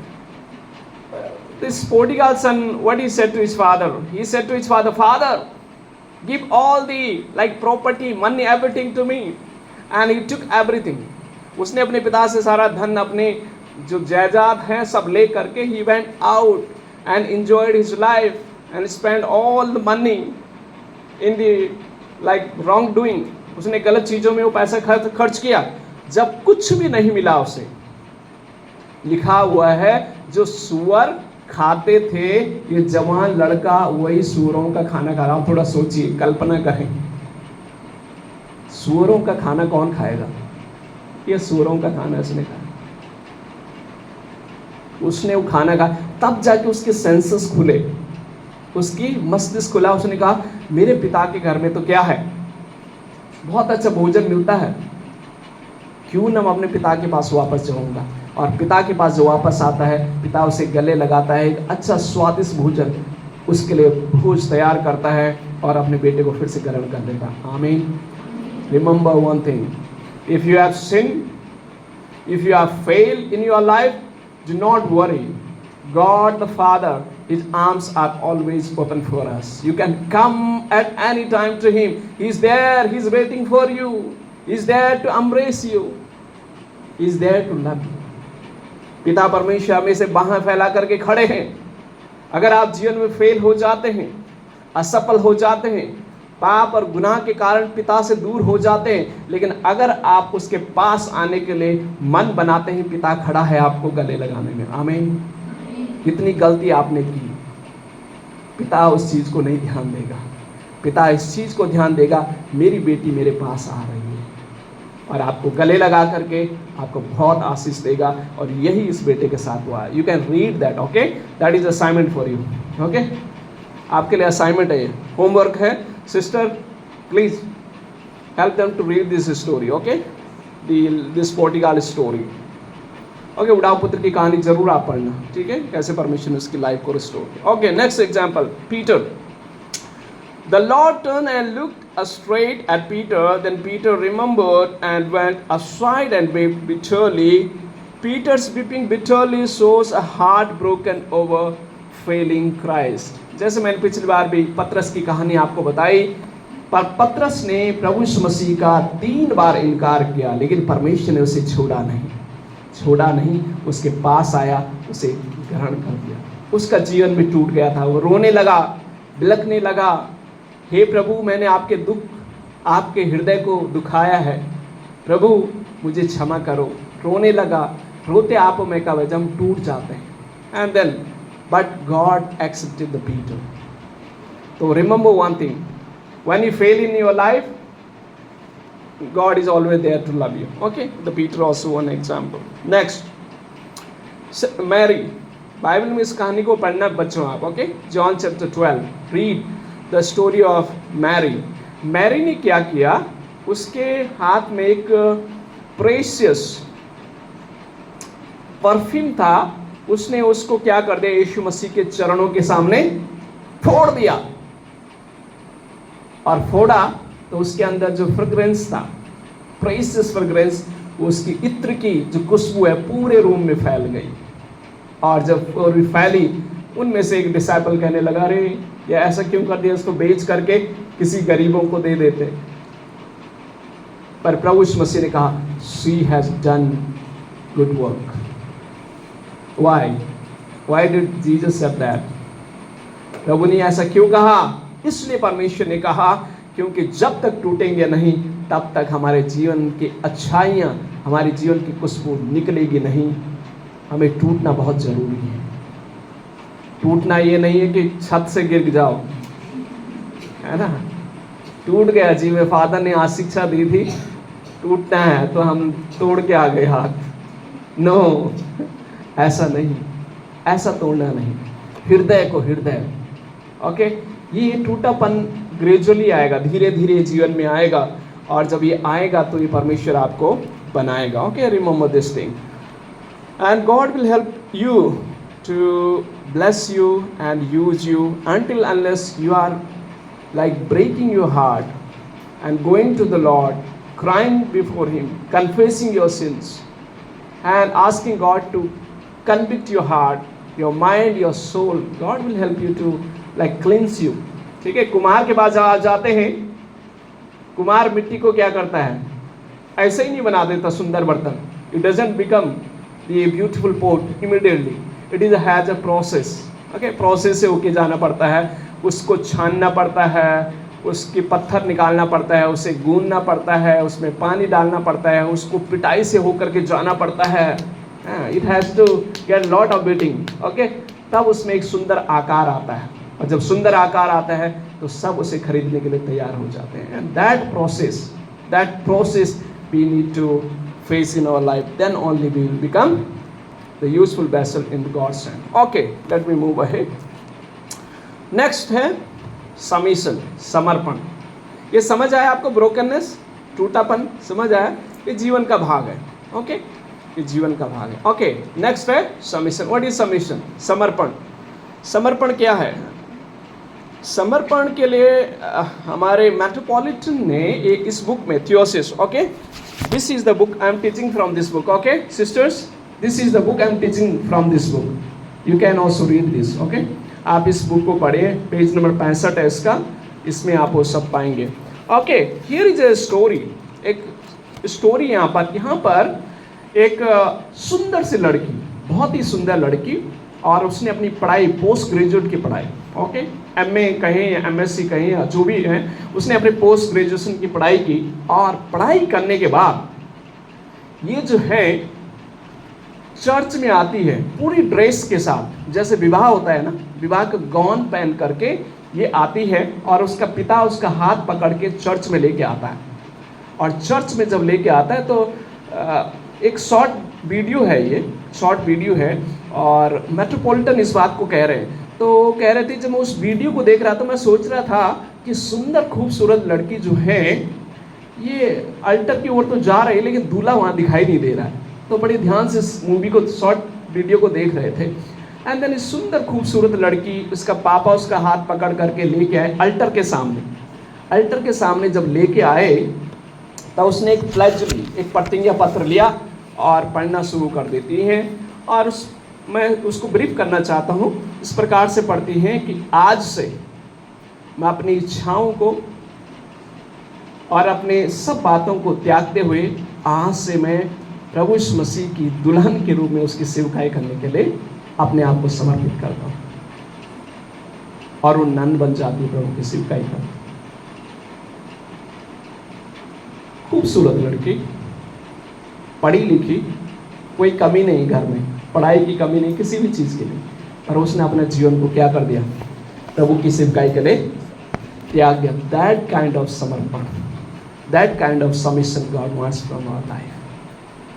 this prodigal son, what he said to his father? He said to his father, Father, give all the like property, money, everything to me, and he took everything. उसने अपने पिता से सारा धन, अपने जो जायदाद हैं सब ले करके he went out and enjoyed his life and spent all the money in the like wrongdoing. उसने गलत चीज़ों में वो पैसा खर्च किया। जब कुछ भी नहीं मिला उसे, लिखा हुआ है जो सुअर खाते थे, ये जवान लड़का वही सूअरों का खाना खा रहा। आप थोड़ा सोचिए, कल्पना करें, सूअरों का खाना कौन खाएगा? ये सूअरों का खाना इसने खाया। उसने वो खाना खाया, तब जाके उसके सेंसेस खुले, उसकी मस्तिष्क खुला। उसने कहा मेरे पिता के घर में तो क्या है, बहुत अच्छा भोजन मिलता है, क्यों ना मैं अपने पिता के पास वापस जाऊंगा। और पिता के पास जो वापस आता है, पिता उसे गले लगाता है, एक अच्छा स्वादिष्ट भोजन उसके लिए भोज तैयार करता है और अपने बेटे को फिर से ग्रहण कर लेता है। Amen. Remember one thing, if you have sin, if you have failed in your life, do not worry, God the Father, His arms are always open for us. You can come at any time to Him. He's there, He's waiting for you. He's there to embrace you. He's there to love you. पिता परमेश्वर हमें से बाहें फैला करके खड़े हैं। अगर आप जीवन में फेल हो जाते हैं, असफल हो जाते हैं, पाप और गुनाह के कारण पिता से दूर हो जाते हैं, लेकिन अगर आप उसके पास आने के लिए मन बनाते हैं, पिता खड़ा है आपको गले लगाने में। आमीन। कितनी गलती आपने की, पिता उस चीज़ को नहीं ध्यान देगा। पिता इस चीज़ को ध्यान देगा, मेरी बेटी मेरे पास आ रही है, और आपको गले लगा करके आपको बहुत आशीष देगा। और यही इस बेटे के साथ हुआ। You can read that. Okay, that is assignment for you. Okay, आपके लिए असाइनमेंट है, होमवर्क है। Sister please help them to read this story. Okay, this prodigal story. Okay, उड़ाऊ पुत्र की कहानी जरूर आप पढ़ना, ठीक है, कैसे परमेश्वर ने उसकी लाइफ को रिस्टोर किया। Okay, next example, Peter. The Lord turned and looked straight at Peter. Then Peter remembered and went aside and wept bitterly. Peter's weeping bitterly shows a heart broken over failing Christ. जैसे मैंने पिछली बार भी पतरस की कहानी आपको बताई, पर पतरस ने प्रभु यीशु मसीह का 3 बार इनकार किया, लेकिन परमेश्वर ने उसे छोड़ा नहीं, उसके पास आया, उसे ग्रहण कर दिया। उसका जीवन भी टूट गया था, वो रोने लगा, बिलखने लगा, हे प्रभु मैंने आपके दुख, आपके हृदय को दुखाया है, प्रभु मुझे क्षमा करो। रोने लगा। रोते आप में का वजह हम टूट जाते हैं। And then but God accepted the Peter. तो remember one thing, when you fail in your life, God is always there to love you. Okay, the Peter also one example. Next, Mary. Bible में इस कहानी को पढ़ना बच्चों आप। Okay, John chapter 12 read. The story of Mary. Mary ने क्या किया, उसके हाथ में एक प्रेशियस परफ्यूम था, उसने उसको क्या कर दिया, यीशु मसीह के चरणों के सामने फोड़ दिया। और फोड़ा तो उसके अंदर जो फ्रेग्रेंस था, प्रेशियस फ्रेग्रेंस, उसकी इत्र की जो खुशबू है पूरे रूम में फैल गई। और जब पूरी फैली, उनमें से एक डिसाइपल कहने लगा, अरे ये ऐसा क्यों कर दिया, इसको बेच करके किसी गरीबों को दे देते। पर प्रभु यीशु मसीह ने कहा, she has done good work. Why did Jesus said that? प्रभु ने ऐसा क्यों कहा? इसलिए परमेश्वर ने कहा, क्योंकि जब तक टूटेंगे नहीं तब तक हमारे जीवन की अच्छाइयाँ, हमारे जीवन की खुशबू निकलेगी नहीं। हमें टूटना बहुत ज़रूरी है। टूटना ये नहीं है कि छत से गिर जाओ, है ना। टूट गया जी, मेरे फादर ने आज शिक्षा दी थी, टूटना है तो हम तोड़ के आ गए हाथ। नो, ऐसा नहीं, ऐसा तोड़ना नहीं। हृदय को हृदय, ओके। ये टूटापन ग्रेजुअली आएगा, धीरे धीरे जीवन में आएगा, और जब ये आएगा तो ये परमेश्वर आपको बनाएगा। Okay, remember this thing, and God will help you to bless you and use you until unless you are like breaking your heart and going to the Lord, crying before Him, confessing your sins and asking God to convict your heart, your mind, your soul. God will help you to like cleanse you. ठीक है, कुम्हार के पास जाते हैं, कुम्हार मिट्टी को क्या करता है, ऐसे ही नहीं बना देता सुंदर बर्तन। It doesn't become the beautiful pot immediately. It is has a process. Okay, process से होके जाना पड़ता है, उसको छानना पड़ता है, उसके पत्थर निकालना पड़ता है, उसे गूंदना पड़ता है, उसमें पानी डालना पड़ता है, उसको पिटाई से होकर के जाना पड़ता है। It has to get lot of beating. Okay, तब उसमें एक सुंदर आकार आता है, और जब सुंदर आकार आता है तो सब उसे खरीदने के लिए तैयार हो जाते हैं। And that process we need to face in our life, then only we will become the useful vessel in God's hand. Okay, let me move ahead. Next है submission, समर्पण। ये समझ आया आपको? ब्रोकननेस, टूटापन समझ आया? ये जीवन का भाग है। ओके, ये जीवन का भाग है। ओके, नेक्स्ट है सबमिशन। What is submission? समर्पण। समर्पण क्या है? समर्पण के लिए हमारे मेट्रोपॉलिटन ने इस बुक में theosis, okay, this is the book I am teaching from this book. Okay sisters, this is the book I am teaching from this book, you can also read this. Okay, आप इस बुक को पढ़िए, पेज नंबर 65 है इसका, इसमें आप वो सब पाएंगे। Okay, here is a story, एक स्टोरी यहाँ पर एक सुंदर सी लड़की, बहुत ही सुंदर लड़की, और उसने अपनी पढ़ाई, पोस्ट ग्रेजुएट की पढ़ाई, ओके, एमए कहें या एमएससी कहें या जो भी है, उसने अपने पोस्ट ग्रेजुएशन की पढ़ाई की। और पढ़ाई करने के बाद ये जो है चर्च में आती है पूरी ड्रेस के साथ, जैसे विवाह होता है ना, विवाह का गाउन पहन करके ये आती है, और उसका पिता उसका हाथ पकड़ के चर्च में लेके आता है। और चर्च में जब लेके आता है तो एक शॉर्ट वीडियो है, ये शॉर्ट वीडियो है, और मेट्रोपॉलिटन इस बात को कह रहे हैं। तो कह रहे थे, जब मैं उस वीडियो को देख रहा था, मैं सोच रहा था कि सुंदर खूबसूरत लड़की जो है ये अल्टर की ओर तो जा रही है, लेकिन दूल्हा वहाँ दिखाई नहीं दे रहा है। तो बड़े ध्यान से इस मूवी को, शॉर्ट वीडियो को देख रहे थे। एंड देन इस सुंदर खूबसूरत लड़की, उसका पापा उसका हाथ पकड़ करके लेके आए अल्टर के सामने। अल्टर के सामने जब लेके आए तो उसने एक प्लेज ली, एक प्रतिज्ञा पत्र लिया और पढ़ना शुरू कर देती हैं। और मैं उसको ब्रीफ करना चाहता हूँ, इस प्रकार से पढ़ती हैं कि आज से मैं अपनी इच्छाओं को और अपने सब बातों को त्यागते हुए आज से मैं प्रभु यीशु मसीह की दुल्हन के रूप में उसकी सेवकाई करने के लिए अपने आप को समर्पित करता हूँ। और वो नन बन जाती है प्रभु की सेवकाई कर। खूबसूरत लड़की, पढ़ी लिखी, कोई कमी नहीं घर में, पढ़ाई की कमी नहीं किसी भी चीज़ के लिए, पर उसने अपने जीवन को क्या कर दिया, प्रभु की सेवकाई के लिए त्याग दिया। दैट काइंड ऑफ समर्पण, that kind of submission God wants from our life.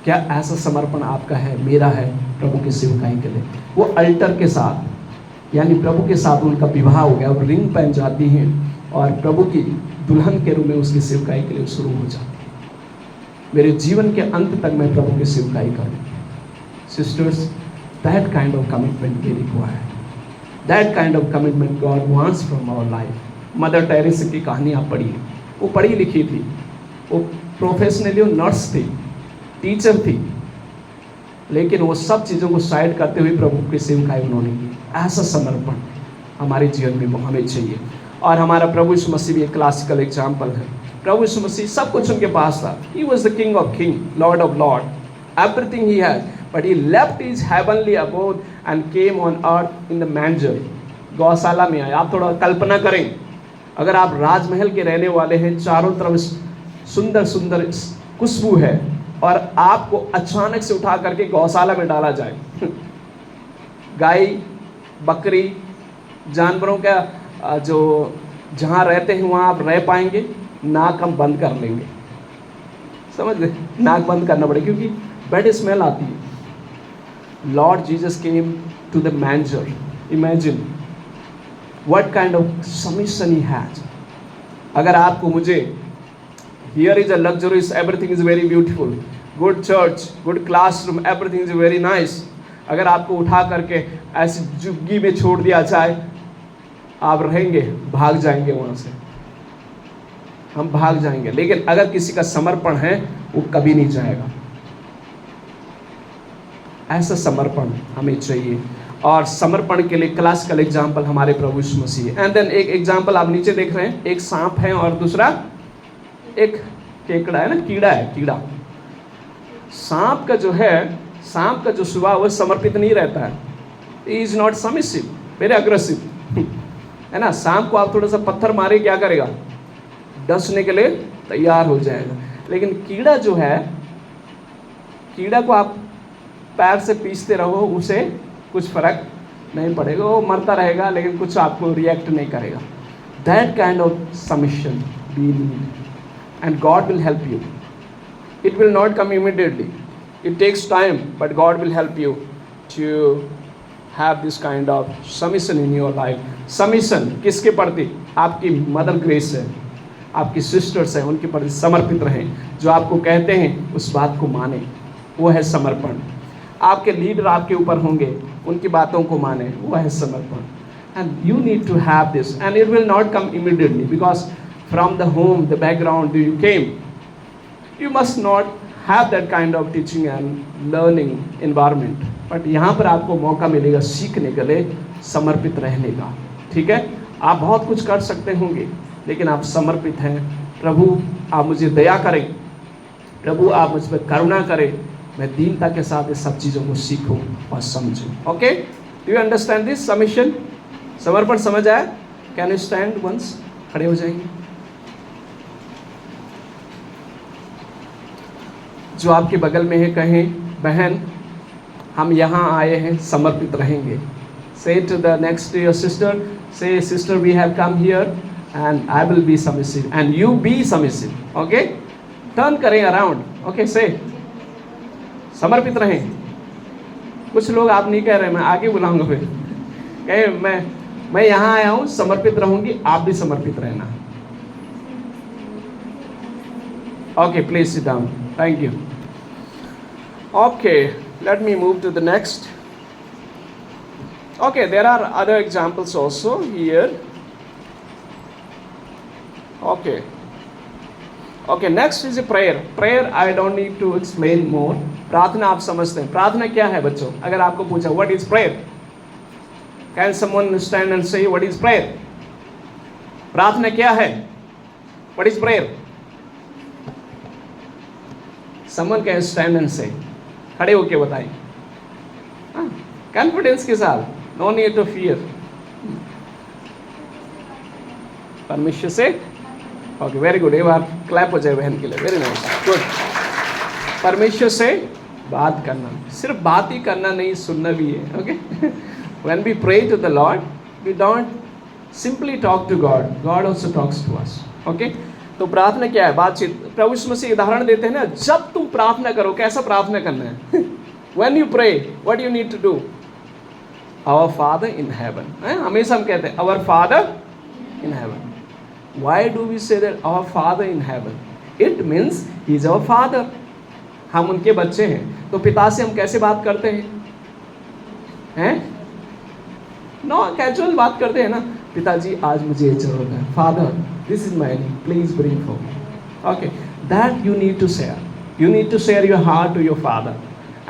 क्या ऐसा समर्पण आपका है, मेरा है प्रभु की सेवकाई के लिए? वो अल्टर के साथ यानी प्रभु के साथ उनका विवाह हो गया, और रिंग पहन जाती हैं और प्रभु की दुल्हन के रूप में उसकी सेवकाई के लिए शुरू हो जाती है। मेरे जीवन के अंत तक मैं प्रभु की सेवकाई करूँ। Sisters, that kind of commitment we require, that kind of commitment God wants from our life. Mother Teresa की कहानी आप पढ़िए, वो पढ़ी लिखी थी, वो प्रोफेशनली नर्स थी, टीचर थी, लेकिन वो सब चीज़ों को साइड करते हुए प्रभु की सेवकाई उन्होंने की। ऐसा समर्पण हमारे जीवन में हमें चाहिए। और हमारा प्रभु यीशु मसीह भी एक क्लासिकल एग्जाम्पल है। प्रभु यीशु मसीह सब कुछ उनके पास था। He was the king of king, lord of lord, everything he had, but he left his heavenly abode and came on earth in the manger. गौशाला में आए। आप थोड़ा कल्पना करें, अगर आप राजमहल के रहने वाले हैं, चारों तरफ सुंदर सुंदर खुशबू है, और आपको अचानक से उठा करके गौशाला में डाला जाए। गाय, बकरी, जानवरों का जो जहाँ रहते हैं वहाँ आप रह पाएंगे? नाक हम बंद कर लेंगे, समझ गए? नाक बंद करना पड़ेगा क्योंकि बैड स्मेल आती है। Lord Jesus came to the manger. Imagine what kind of submission he has. अगर आपको मुझे, here is a luxurious, everything is very beautiful, good church, good classroom, everything is very nice, अगर आपको उठा करके ऐसी झुग्गी में छोड़ दिया जाए, आप रहेंगे? भाग जाएंगे वहाँ से, हम भाग जाएंगे। लेकिन अगर किसी का समर्पण है, वो कभी नहीं जाएगा। ऐसा समर्पण हमें चाहिए, और समर्पण के लिए क्लासिकल एग्जाम्पल हमारे प्रभु यीशु मसीह। एंड देन एक एग्जाम्पल आप नीचे देख रहे हैं, एक सांप है और दूसरा एक केकड़ा है ना, कीड़ा है, कीड़ा। सांप का जो है, सांप का जो स्वभाव वो समर्पित नहीं रहता है। He is not submissive, very aggressive है ना। सांप को आप थोड़ा सा पत्थर मारे, क्या करेगा? डसने के लिए तैयार हो जाएगा। लेकिन कीड़ा जो है, कीड़ा को आप पैर से पीसते रहो, उसे कुछ फर्क नहीं पड़ेगा, वो मरता रहेगा लेकिन कुछ आपको रिएक्ट नहीं करेगा। That kind of submission we need, and God will help you. It will not come immediately. It takes time, but God will help you to have this kind of submission in your life. Submission किसके प्रति? आपकी मदर ग्रेस है, आपकी सिस्टर्स हैं, उनके प्रति समर्पित रहें। जो आपको कहते हैं उस बात को माने, वो है समर्पण। आपके लीडर आपके ऊपर होंगे, उनकी बातों को माने, वो है समर्पण। And you need to have this, and it will not come immediately, because from the home, the background you came, you must not have that kind of teaching and learning environment. But यहाँ पर आपको मौका मिलेगा सीखने के लिए, समर्पित रहने का। ठीक है, आप बहुत कुछ कर सकते होंगे, लेकिन आप समर्पित हैं। प्रभु आप मुझे दया करें, प्रभु आप मुझ पर करुणा करें, मैं दीनता के साथ ये सब चीज़ों को सीखूं और समझूं। Okay, do you understand this submission? समर्पण समझ आया? Can you stand once? खड़े हो जाएंगे। जो आपके बगल में है, कहें, बहन हम यहाँ आए हैं, समर्पित रहेंगे। Say to the next your sister, say sister we have come here and I will be submissive and you be submissive. Okay, turn करें अराउंड। ओके, से समर्पित रहें। कुछ लोग आप नहीं कह रहे, मैं आगे बुलाऊंगा फिर। कहे मैं यहाँ आया हूँ, समर्पित रहूंगी, आप भी समर्पित रहना। Okay, please sit down. Thank you. Okay, let me move to the next. Okay, there are other examples also here. Okay. Okay, next is a prayer. Prayer I don't need to explain more. प्रार्थना आप समझते हैं। प्रार्थना क्या है बच्चों? अगर आपको पूछा what is prayer? Can someone stand and say what is prayer? प्रार्थना क्या है? What is prayer? Someone can stand and say. खड़े होके बताएं, कॉन्फिडेंस के साथ, नो नीड टू फियर। परमेश्वर से, ओके, वेरी गुड। एक बार क्लैप हो जाए बहन के लिए, वेरी नाइस, गुड। परमेश्वर से बात करना, सिर्फ बात ही करना नहीं, सुनना भी है। Okay, when we pray to the Lord, we don't simply talk to God, God also talks to us. Okay, तो प्रार्थना क्या है? बातचीत। प्रभु यीशु मसीह उदाहरण देते हैं ना, जब तुम प्रार्थना करो, कैसा प्रार्थना करना है? When you pray, what you need to do? Our father in heaven, हमेशा हम कहते हैं our father in heaven. Why do we say that our father in heaven? It means he is our father. हम उनके बच्चे हैं. तो पिता से हम कैसे बात करते हैं? नो कैजुअल बात करते हैं ना. पिताजी आज मुझे ये जरूरत है. Father this is my need, please bring for me. Okay, that you need to share. You need to share your heart to your father,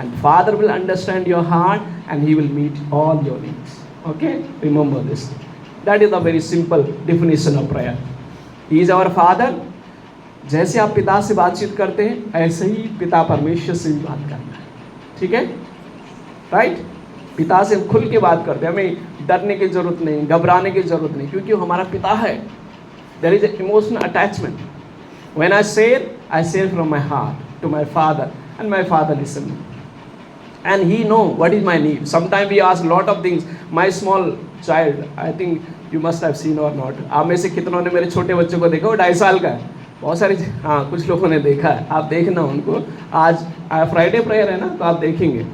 and father will understand your heart and he will meet all your needs. Okay, remember this. That is a very simple definition of prayer. He is our father. जैसे आप पिता से बातचीत करते हैं ऐसे ही पिता परमेश्वर से भी बात करना है. ठीक है, राइट? पिता से हम खुल के बात करते हैं. हमें डरने की जरूरत नहीं, घबराने की जरूरत नहीं, क्योंकि वो हमारा पिता है. There is an emotional attachment. When I share from my heart to my father, and my father listens. And he know what is my need. Sometimes we ask lot of things. My small child, I think you must have seen or not. आप में से कितनों ने मेरे छोटे बच्चों को देखा? वो 2.5 साल का है. बहुत सारी, हाँ कुछ लोगों ने देखा है. आप देखना उनको. आज फ्राइडे प्रेयर है ना, तो आप देखेंगे.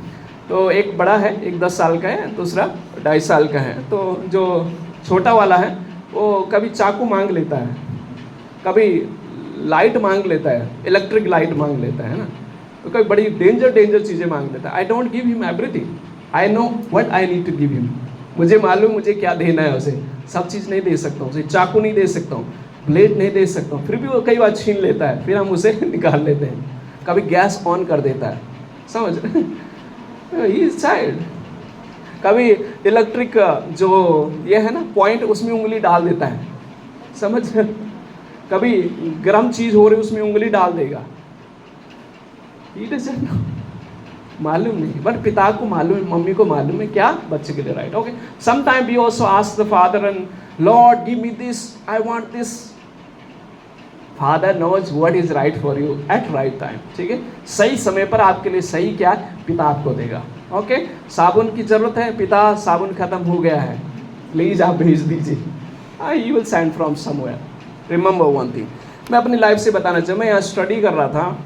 तो एक बड़ा है, एक 10 साल का है, दूसरा 2.5 साल का है. तो जो छोटा वाला है वो कभी चाकू मांग लेता है, कभी लाइट मांग लेता है, इलेक्ट्रिक लाइट मांग लेता है ना, तो कभी बड़ी डेंजर चीज़ें मांग लेता है. I don't give him everything. I know what I need to give him. मुझे मालूम मुझे क्या देना है उसे. सब चीज़ नहीं दे सकता हूँ उसे. चाकू नहीं दे सकता हूँ, ब्लेड नहीं दे सकता हूँ. फिर भी वो कई बार छीन लेता है, फिर हम उसे निकाल लेते हैं. कभी गैस ऑन कर देता है, समझ ही इज चाइल्ड. कभी इलेक्ट्रिक जो ये है ना पॉइंट, उसमें उंगली डाल देता है, समझ. कभी गर्म चीज़ हो रही उसमें उंगली डाल देगा. मालूम नहीं, बट पिता को मालूम है, मम्मी को मालूम है क्या बच्चे के लिए right. Okay, some time we also ask the father and Lord give me this, I want this. Father knows what is right for you at right time. ठीक है, सही समय पर आपके लिए सही क्या पिता आपको देगा. ओके, साबुन की जरूरत है, पिता साबुन खत्म हो गया है, प्लीज आप भेज दीजिए. He will send from somewhere. Remember one thing, मैं अपनी लाइफ से बताना चाहूँ. मैं यहाँ स्टडी कर रहा था.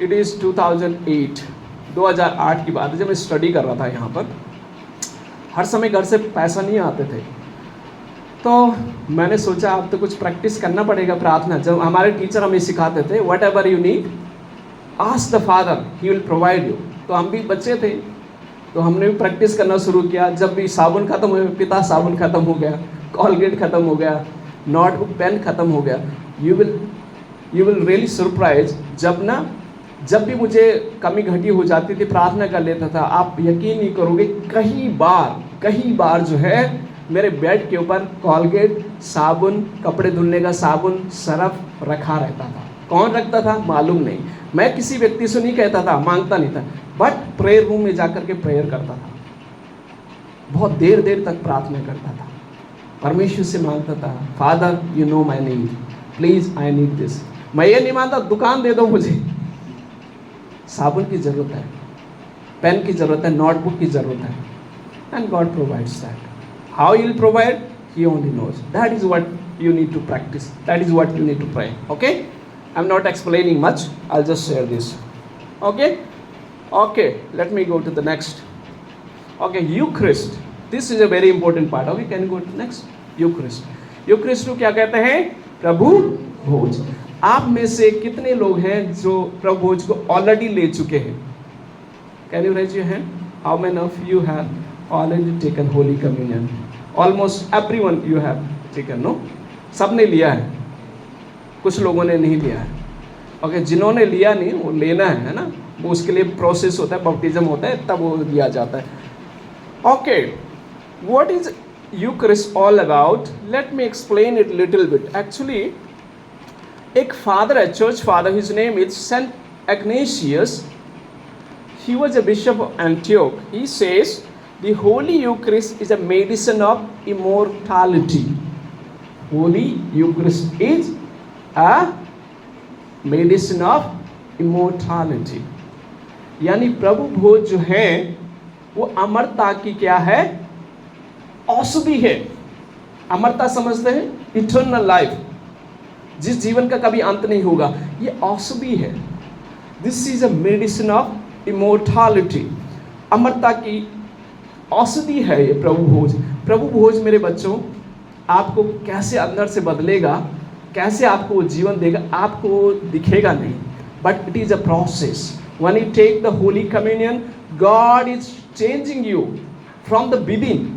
इट इज़ 2008 की बात है, जब मैं स्टडी कर रहा था यहाँ पर. हर समय घर से पैसा नहीं आते थे, तो मैंने सोचा अब तो कुछ प्रैक्टिस करना पड़ेगा प्रार्थना. जब हमारे टीचर हमें सिखाते थे what ever you need ask the father he will provide you. तो हम भी बच्चे थे, तो हमने भी प्रैक्टिस करना शुरू किया. जब भी साबुन खत्म हो, पिता साबुन खत्म हो गया, कॉलगेट खत्म हो गया, नोटबुक पेन खत्म हो गया. You will really surprise. जब भी मुझे कमी घटी हो जाती थी, प्रार्थना कर लेता था. आप यकीन नहीं करोगे, कई बार जो है मेरे बेड के ऊपर कॉलगेट, साबुन, कपड़े धुलने का साबुन, सरफ रखा रहता था. कौन रखता था मालूम नहीं. मैं किसी व्यक्ति से नहीं कहता था, मांगता नहीं था, बट प्रेयर रूम में जाकर के प्रेयर करता था. बहुत देर तक प्रार्थना करता था, परमेश्वर से मांगता था. Father you know my need, please I need this. मैं ये नहीं मानता दुकान दे दो मुझे. साबुन की ज़रूरत है, पेन की ज़रूरत है, नोटबुक की ज़रूरत है. And God provides that. How he will provide he only knows. That is what you need to practice. That is what you need to pray. Okay, I am not explaining much, I will just share this. Okay, let me go to the next. Okay, Eucharist. This is a very important part. Okay, can you go to next. Eucharist को क्या कहते हैं? प्रभु भोज. आप में से कितने लोग हैं जो प्रभु भोज को ऑलरेडी ले चुके हैं? Can you raise your hand? How many of you have already taken holy communion? Almost everyone you have taken. No, सबने लिया है, कुछ लोगों ने नहीं लिया है. ओके, जिन्होंने लिया नहीं वो लेना है ना, वो उसके लिए प्रोसेस होता है, बपटिज्म होता है, तब वो लिया जाता है. Okay, what is Eucharist all about? Let me explain it little bit. Actually एक फादर है, church father, his name is saint Ignatius. He was a bishop of Antioch. He says the Holy Eucharist is a medicine of immortality. Holy Eucharist is a medicine of immortality. यानी प्रभु भोज जो है वो अमरता की क्या है? औषधि है. अमरता समझते हैं? इटर्नल लाइफ, जिस जीवन का कभी अंत नहीं होगा, ये औषधि है. This is a medicine of immortality. अमरता की औषधि है ये प्रभु भोज। प्रभु भोज मेरे बच्चों आपको कैसे अंदर से बदलेगा, कैसे आपको जीवन देगा, आपको दिखेगा नहीं, but it is a process. When you take the holy communion, God is changing you from the within,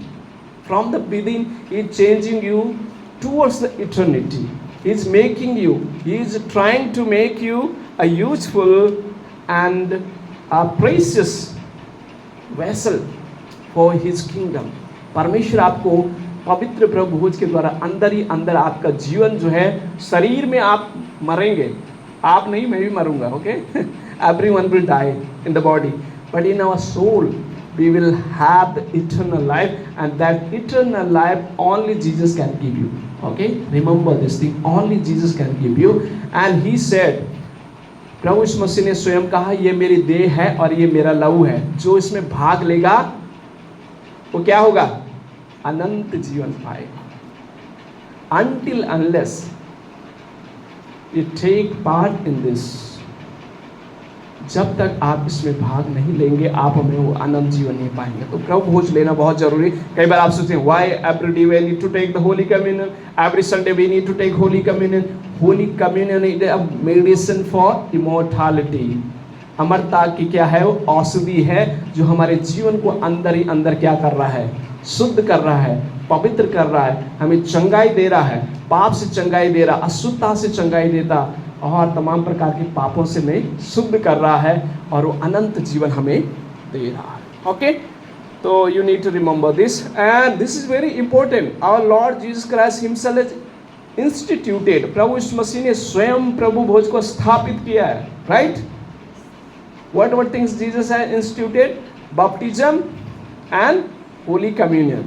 from the within. He is changing you towards the eternity. He is making you, he is trying to make you a useful and a precious vessel for his kingdom. परमेश्वर आपको पवित्र प्रभु भोज के द्वारा अंदर ही अंदर आपका जीवन जो है, शरीर में आप मरेंगे, आप नहीं, मैं भी मरूंगा, okay, everyone will die in the body, but in our soul we will have the eternal life, and that eternal life only Jesus can give you. Okay, remember this thing, only Jesus can give you. And he said, प्रभु यीशु मसीह ने स्वयं कहा, ये मेरी देह है और ये मेरा लहू है, जो इसमें भाग लेगा वो क्या होगा, अनंत जीवन पाएगा. Until unless you take part in this, जब तक आप इसमें भाग नहीं लेंगे आप हमें वो अनंत जीवन नहीं पाएंगे. तो प्रभु भोज लेना बहुत जरूरी. कई बार आप सोचते हैं why every day we need to take the holy communion, every Sunday we need to take holy communion. Holy communion is a medicine for immortality. अमरता की क्या है, वो औषधि है जो हमारे जीवन को अंदर ही अंदर क्या कर रहा है, शुद्ध कर रहा है, पवित्र कर रहा है, हमें चंगाई दे रहा है, पाप से चंगाई दे रहा, अशुद्धता से चंगाई देता और तमाम प्रकार के पापों से हमें शुद्ध कर रहा है और वो अनंत जीवन हमें दे रहा है. ओके, तो you need to remember this and this is very important. Our Lord Jesus Christ himself is instituted. प्रभु यीशु मसीह ने स्वयं प्रभु भोज को स्थापित किया है. Right, what things Jesus has instituted? Baptism and Holy Communion.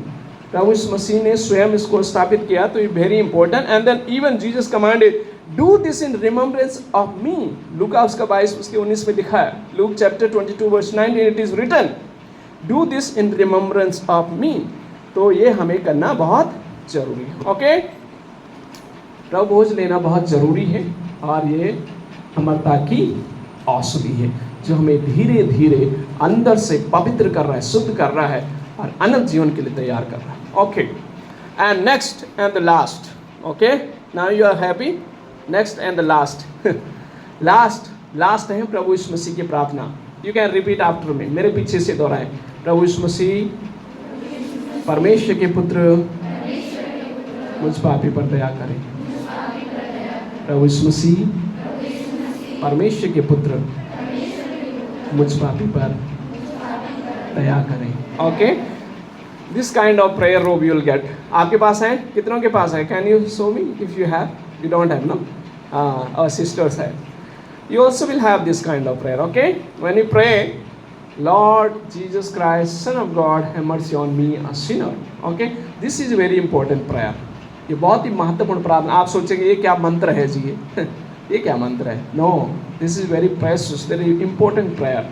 प्रभु यीशु मसीह ने स्वयं इसको स्थापित किया, तो ये very important. And then even Jesus commanded, do this in remembrance of me. लूका उसका 22 उसके 19 में लिखा है. Luke chapter 22 verse 19 it is written, do this in remembrance of me. तो ये हमें करना बहुत जरूरी है. ओके, प्रभु भोज लेना बहुत जरूरी है और ये अमरता की औषधि है जो हमें धीरे धीरे अंदर से पवित्र कर रहा है, शुद्ध कर रहा है और अनंत जीवन के लिए तैयार कर रहा है. Okay, and next and the last. Okay, now you are happy. Next and the last, last है प्रभु यीशु मसीह की प्रार्थना. You can repeat after me, मेरे पीछे से दोहराएं. प्रभु यीशु मसीह परमेश्वर के पुत्र, मुझ पापी पर दया करें. प्रभु यीशु मसीह परमेश्वर के पुत्र, मुझ पापी पर दया करें. Okay, this kind of prayer rob you will get. आपके पास है? कितनों के पास है? Can you show me if you have? You don't have, no? Our sisters है. You also will have this kind of prayer. Okay, when you pray, Lord Jesus Christ, Son of God, have mercy on me, a sinner. Okay, this is a very important prayer. ये बहुत ही महत्वपूर्ण प्रार्थना. आप सोचेंगे ये क्या मंत्र है जी, ये क्या मंत्र है? No, this is very precious, very important prayer.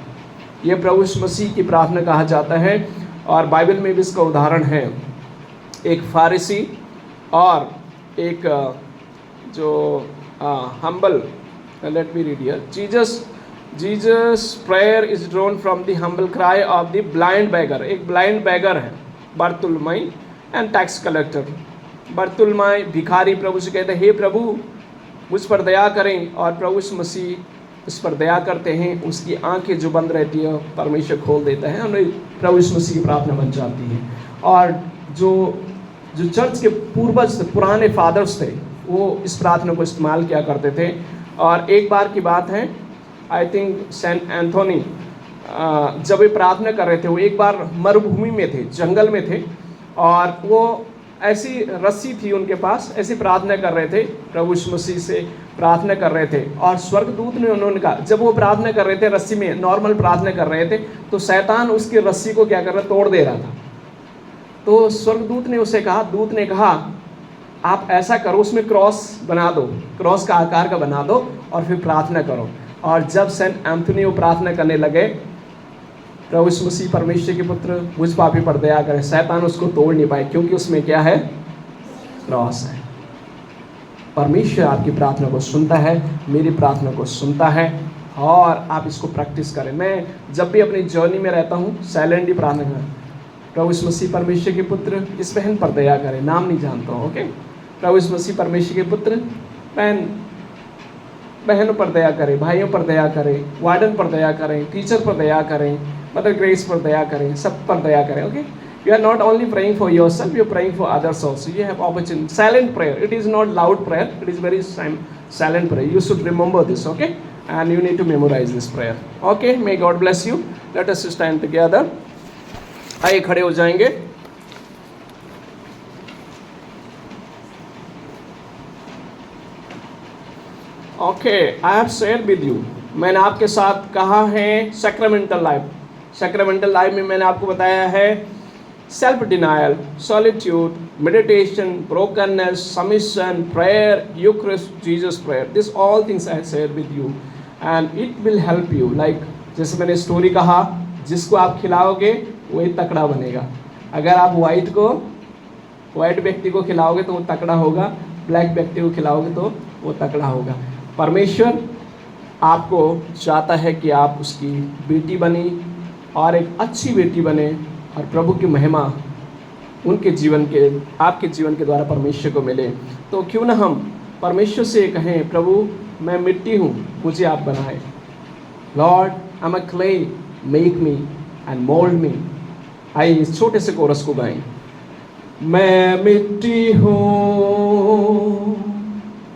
ये प्रभु यीशु मसीह की प्रार्थना कहा जाता है और बाइबल में भी इसका उदाहरण है. एक फारिसी और एक जो humble, let me read here. Jesus prayer is drawn from the humble cry of the blind beggar. एक blind beggar है, बर्तुलमई, and tax collector. बर्तुलमई भिखारी प्रभु से कहते हैं, हे प्रभु मुझ पर दया करें, और प्रभु यीशु मसीह उस पर दया करते हैं. उसकी आंखें जो बंद रहती है परमेश्वर खोल देता है, और प्रभु यीशु मसीह की प्रार्थना बन जाती है. और जो चर्च के पूर्वज पुराने फादर्स थे वो इस प्रार्थना को इस्तेमाल किया करते थे. और एक बार की बात है, आई थिंक सेंट एंथोनी जब वे प्रार्थना कर रहे थे, वो एक बार मरुभूमि में थे, जंगल में थे, और वो ऐसी रस्सी थी उनके पास, ऐसी प्रार्थना कर रहे थे, प्रभु यीशु मसीह से प्रार्थना कर रहे थे. और स्वर्गदूत ने उन्होंने कहा, जब वो प्रार्थना कर रहे थे रस्सी में, नॉर्मल प्रार्थना कर रहे थे, तो शैतान उसकी रस्सी को क्या कर रहा, तोड़ दे रहा था. तो स्वर्गदूत ने उसे कहा, दूत ने कहा, आप ऐसा करो, उसमें क्रॉस बना दो, क्रॉस का आकार का बना दो और फिर प्रार्थना करो. और जब सेंट एंथोनी वो प्रार्थना करने लगे, प्रभु यीशु मसीह परमेश्वर के पुत्र, मुझ पापी पर दया करें, शैतान उसको तोड़ नहीं पाए, क्योंकि उसमें क्या है, क्रॉस है. परमेश्वर आपकी प्रार्थना को सुनता है, मेरी प्रार्थना को सुनता है, और आप इसको प्रैक्टिस करें. मैं जब भी अपनी जर्नी में रहता हूँ साइलेंटली प्रार्थना करना, प्रभु यीशु मसीह परमेश्वर के पुत्र इस बहन पर दया करें, नाम नहीं जानता हूँ, ओके। प्रभु यीशु मसीह परमेश्वर के पुत्र बहनों पर दया करें, भाइयों पर दया करें, वार्डन पर दया करें, टीचर पर दया करें, मदर ग्रेस पर दया करें, सब पर दया करें, okay. You are not only praying for yourself, you are praying for others also. You have opportunity. Silent prayer. It is not loud prayer. It is very silent prayer. You should remember this, okay? And you need to memorize this prayer. Okay? May God bless you. Let us stand together. आइए खड़े हो जाएंगे. Okay, I have shared with you. मैंने आपके साथ कहा है sacramental life. Sacramental life में मैंने आपको बताया है self-denial, solitude, meditation, brokenness, submission, prayer, Eucharist, Jesus prayer. This all things I shared with you, and it will help you. Like जैसे मैंने स्टोरी कहा, जिसको आप खिलाओगे वही तकड़ा बनेगा. अगर आप वाइट व्यक्ति को खिलाओगे तो वो तकड़ा होगा, ब्लैक व्यक्ति को खिलाओगे तो वो तकड़ा होगा. परमेश्वर आपको चाहता है कि आप उसकी बेटी बनी और एक अच्छी बेटी बने और प्रभु की महिमा उनके जीवन के, आपके जीवन के द्वारा परमेश्वर को मिले. तो क्यों ना हम परमेश्वर से कहें, प्रभु मैं मिट्टी हूँ, मुझे आप बनाए. Lord I am a clay, make me and mould me. आइए इस छोटे से कोरस को गाएं. मैं मिट्टी हूँ,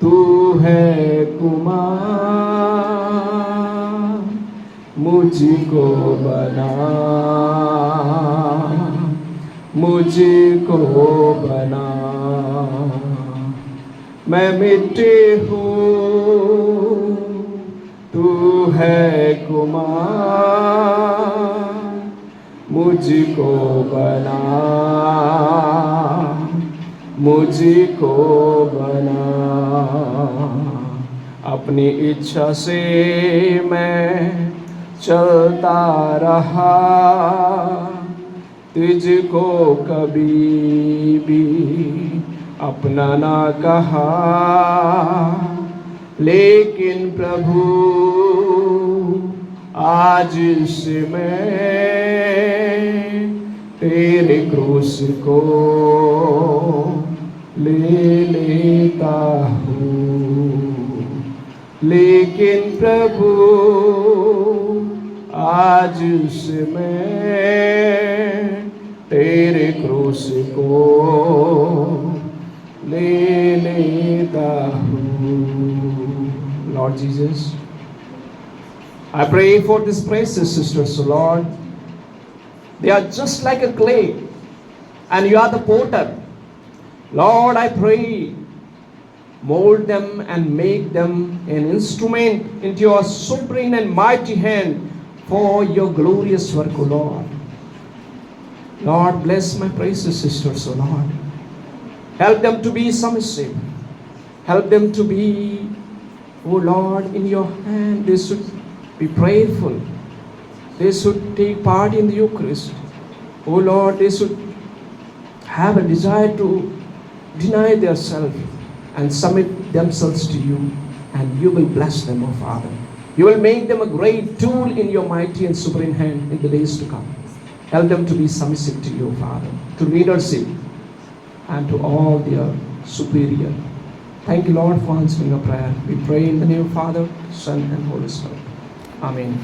तू है कुमार, मुझको बना, मुझको बना. मैं मिट्टी हूँ, तू है कुमार, मुझको बना, मुझको बना. अपनी इच्छा से मैं चलता रहा, तुझको कभी भी अपना ना कहा. लेकिन प्रभु आज से मैं तेरे क्रूस को ले लेता हूँ. लेकिन प्रभु आज से मैं तेरे क्रूस को ले लेता हूँ. Lord Jesus, I pray for these precious sisters, Lord. They are just like a clay, and you are the potter. Lord, I pray, mold them and make them an instrument into your sovereign and mighty hand for your glorious work, O Lord. Lord, bless my precious sisters, O Lord. Help them to be submissive. Help them to be, O Lord, in your hand. They should be prayerful. They should take part in the Eucharist. O Lord, they should have a desire to deny their self and submit themselves to you, and you will bless them, O Father. You will make them a great tool in your mighty and sovereign hand in the days to come. Help them to be submissive to you, Father, to leadership, and to all their superior. Thank you, Lord, for answering our prayer. We pray in the name of Father, Son, and Holy Spirit. Amen.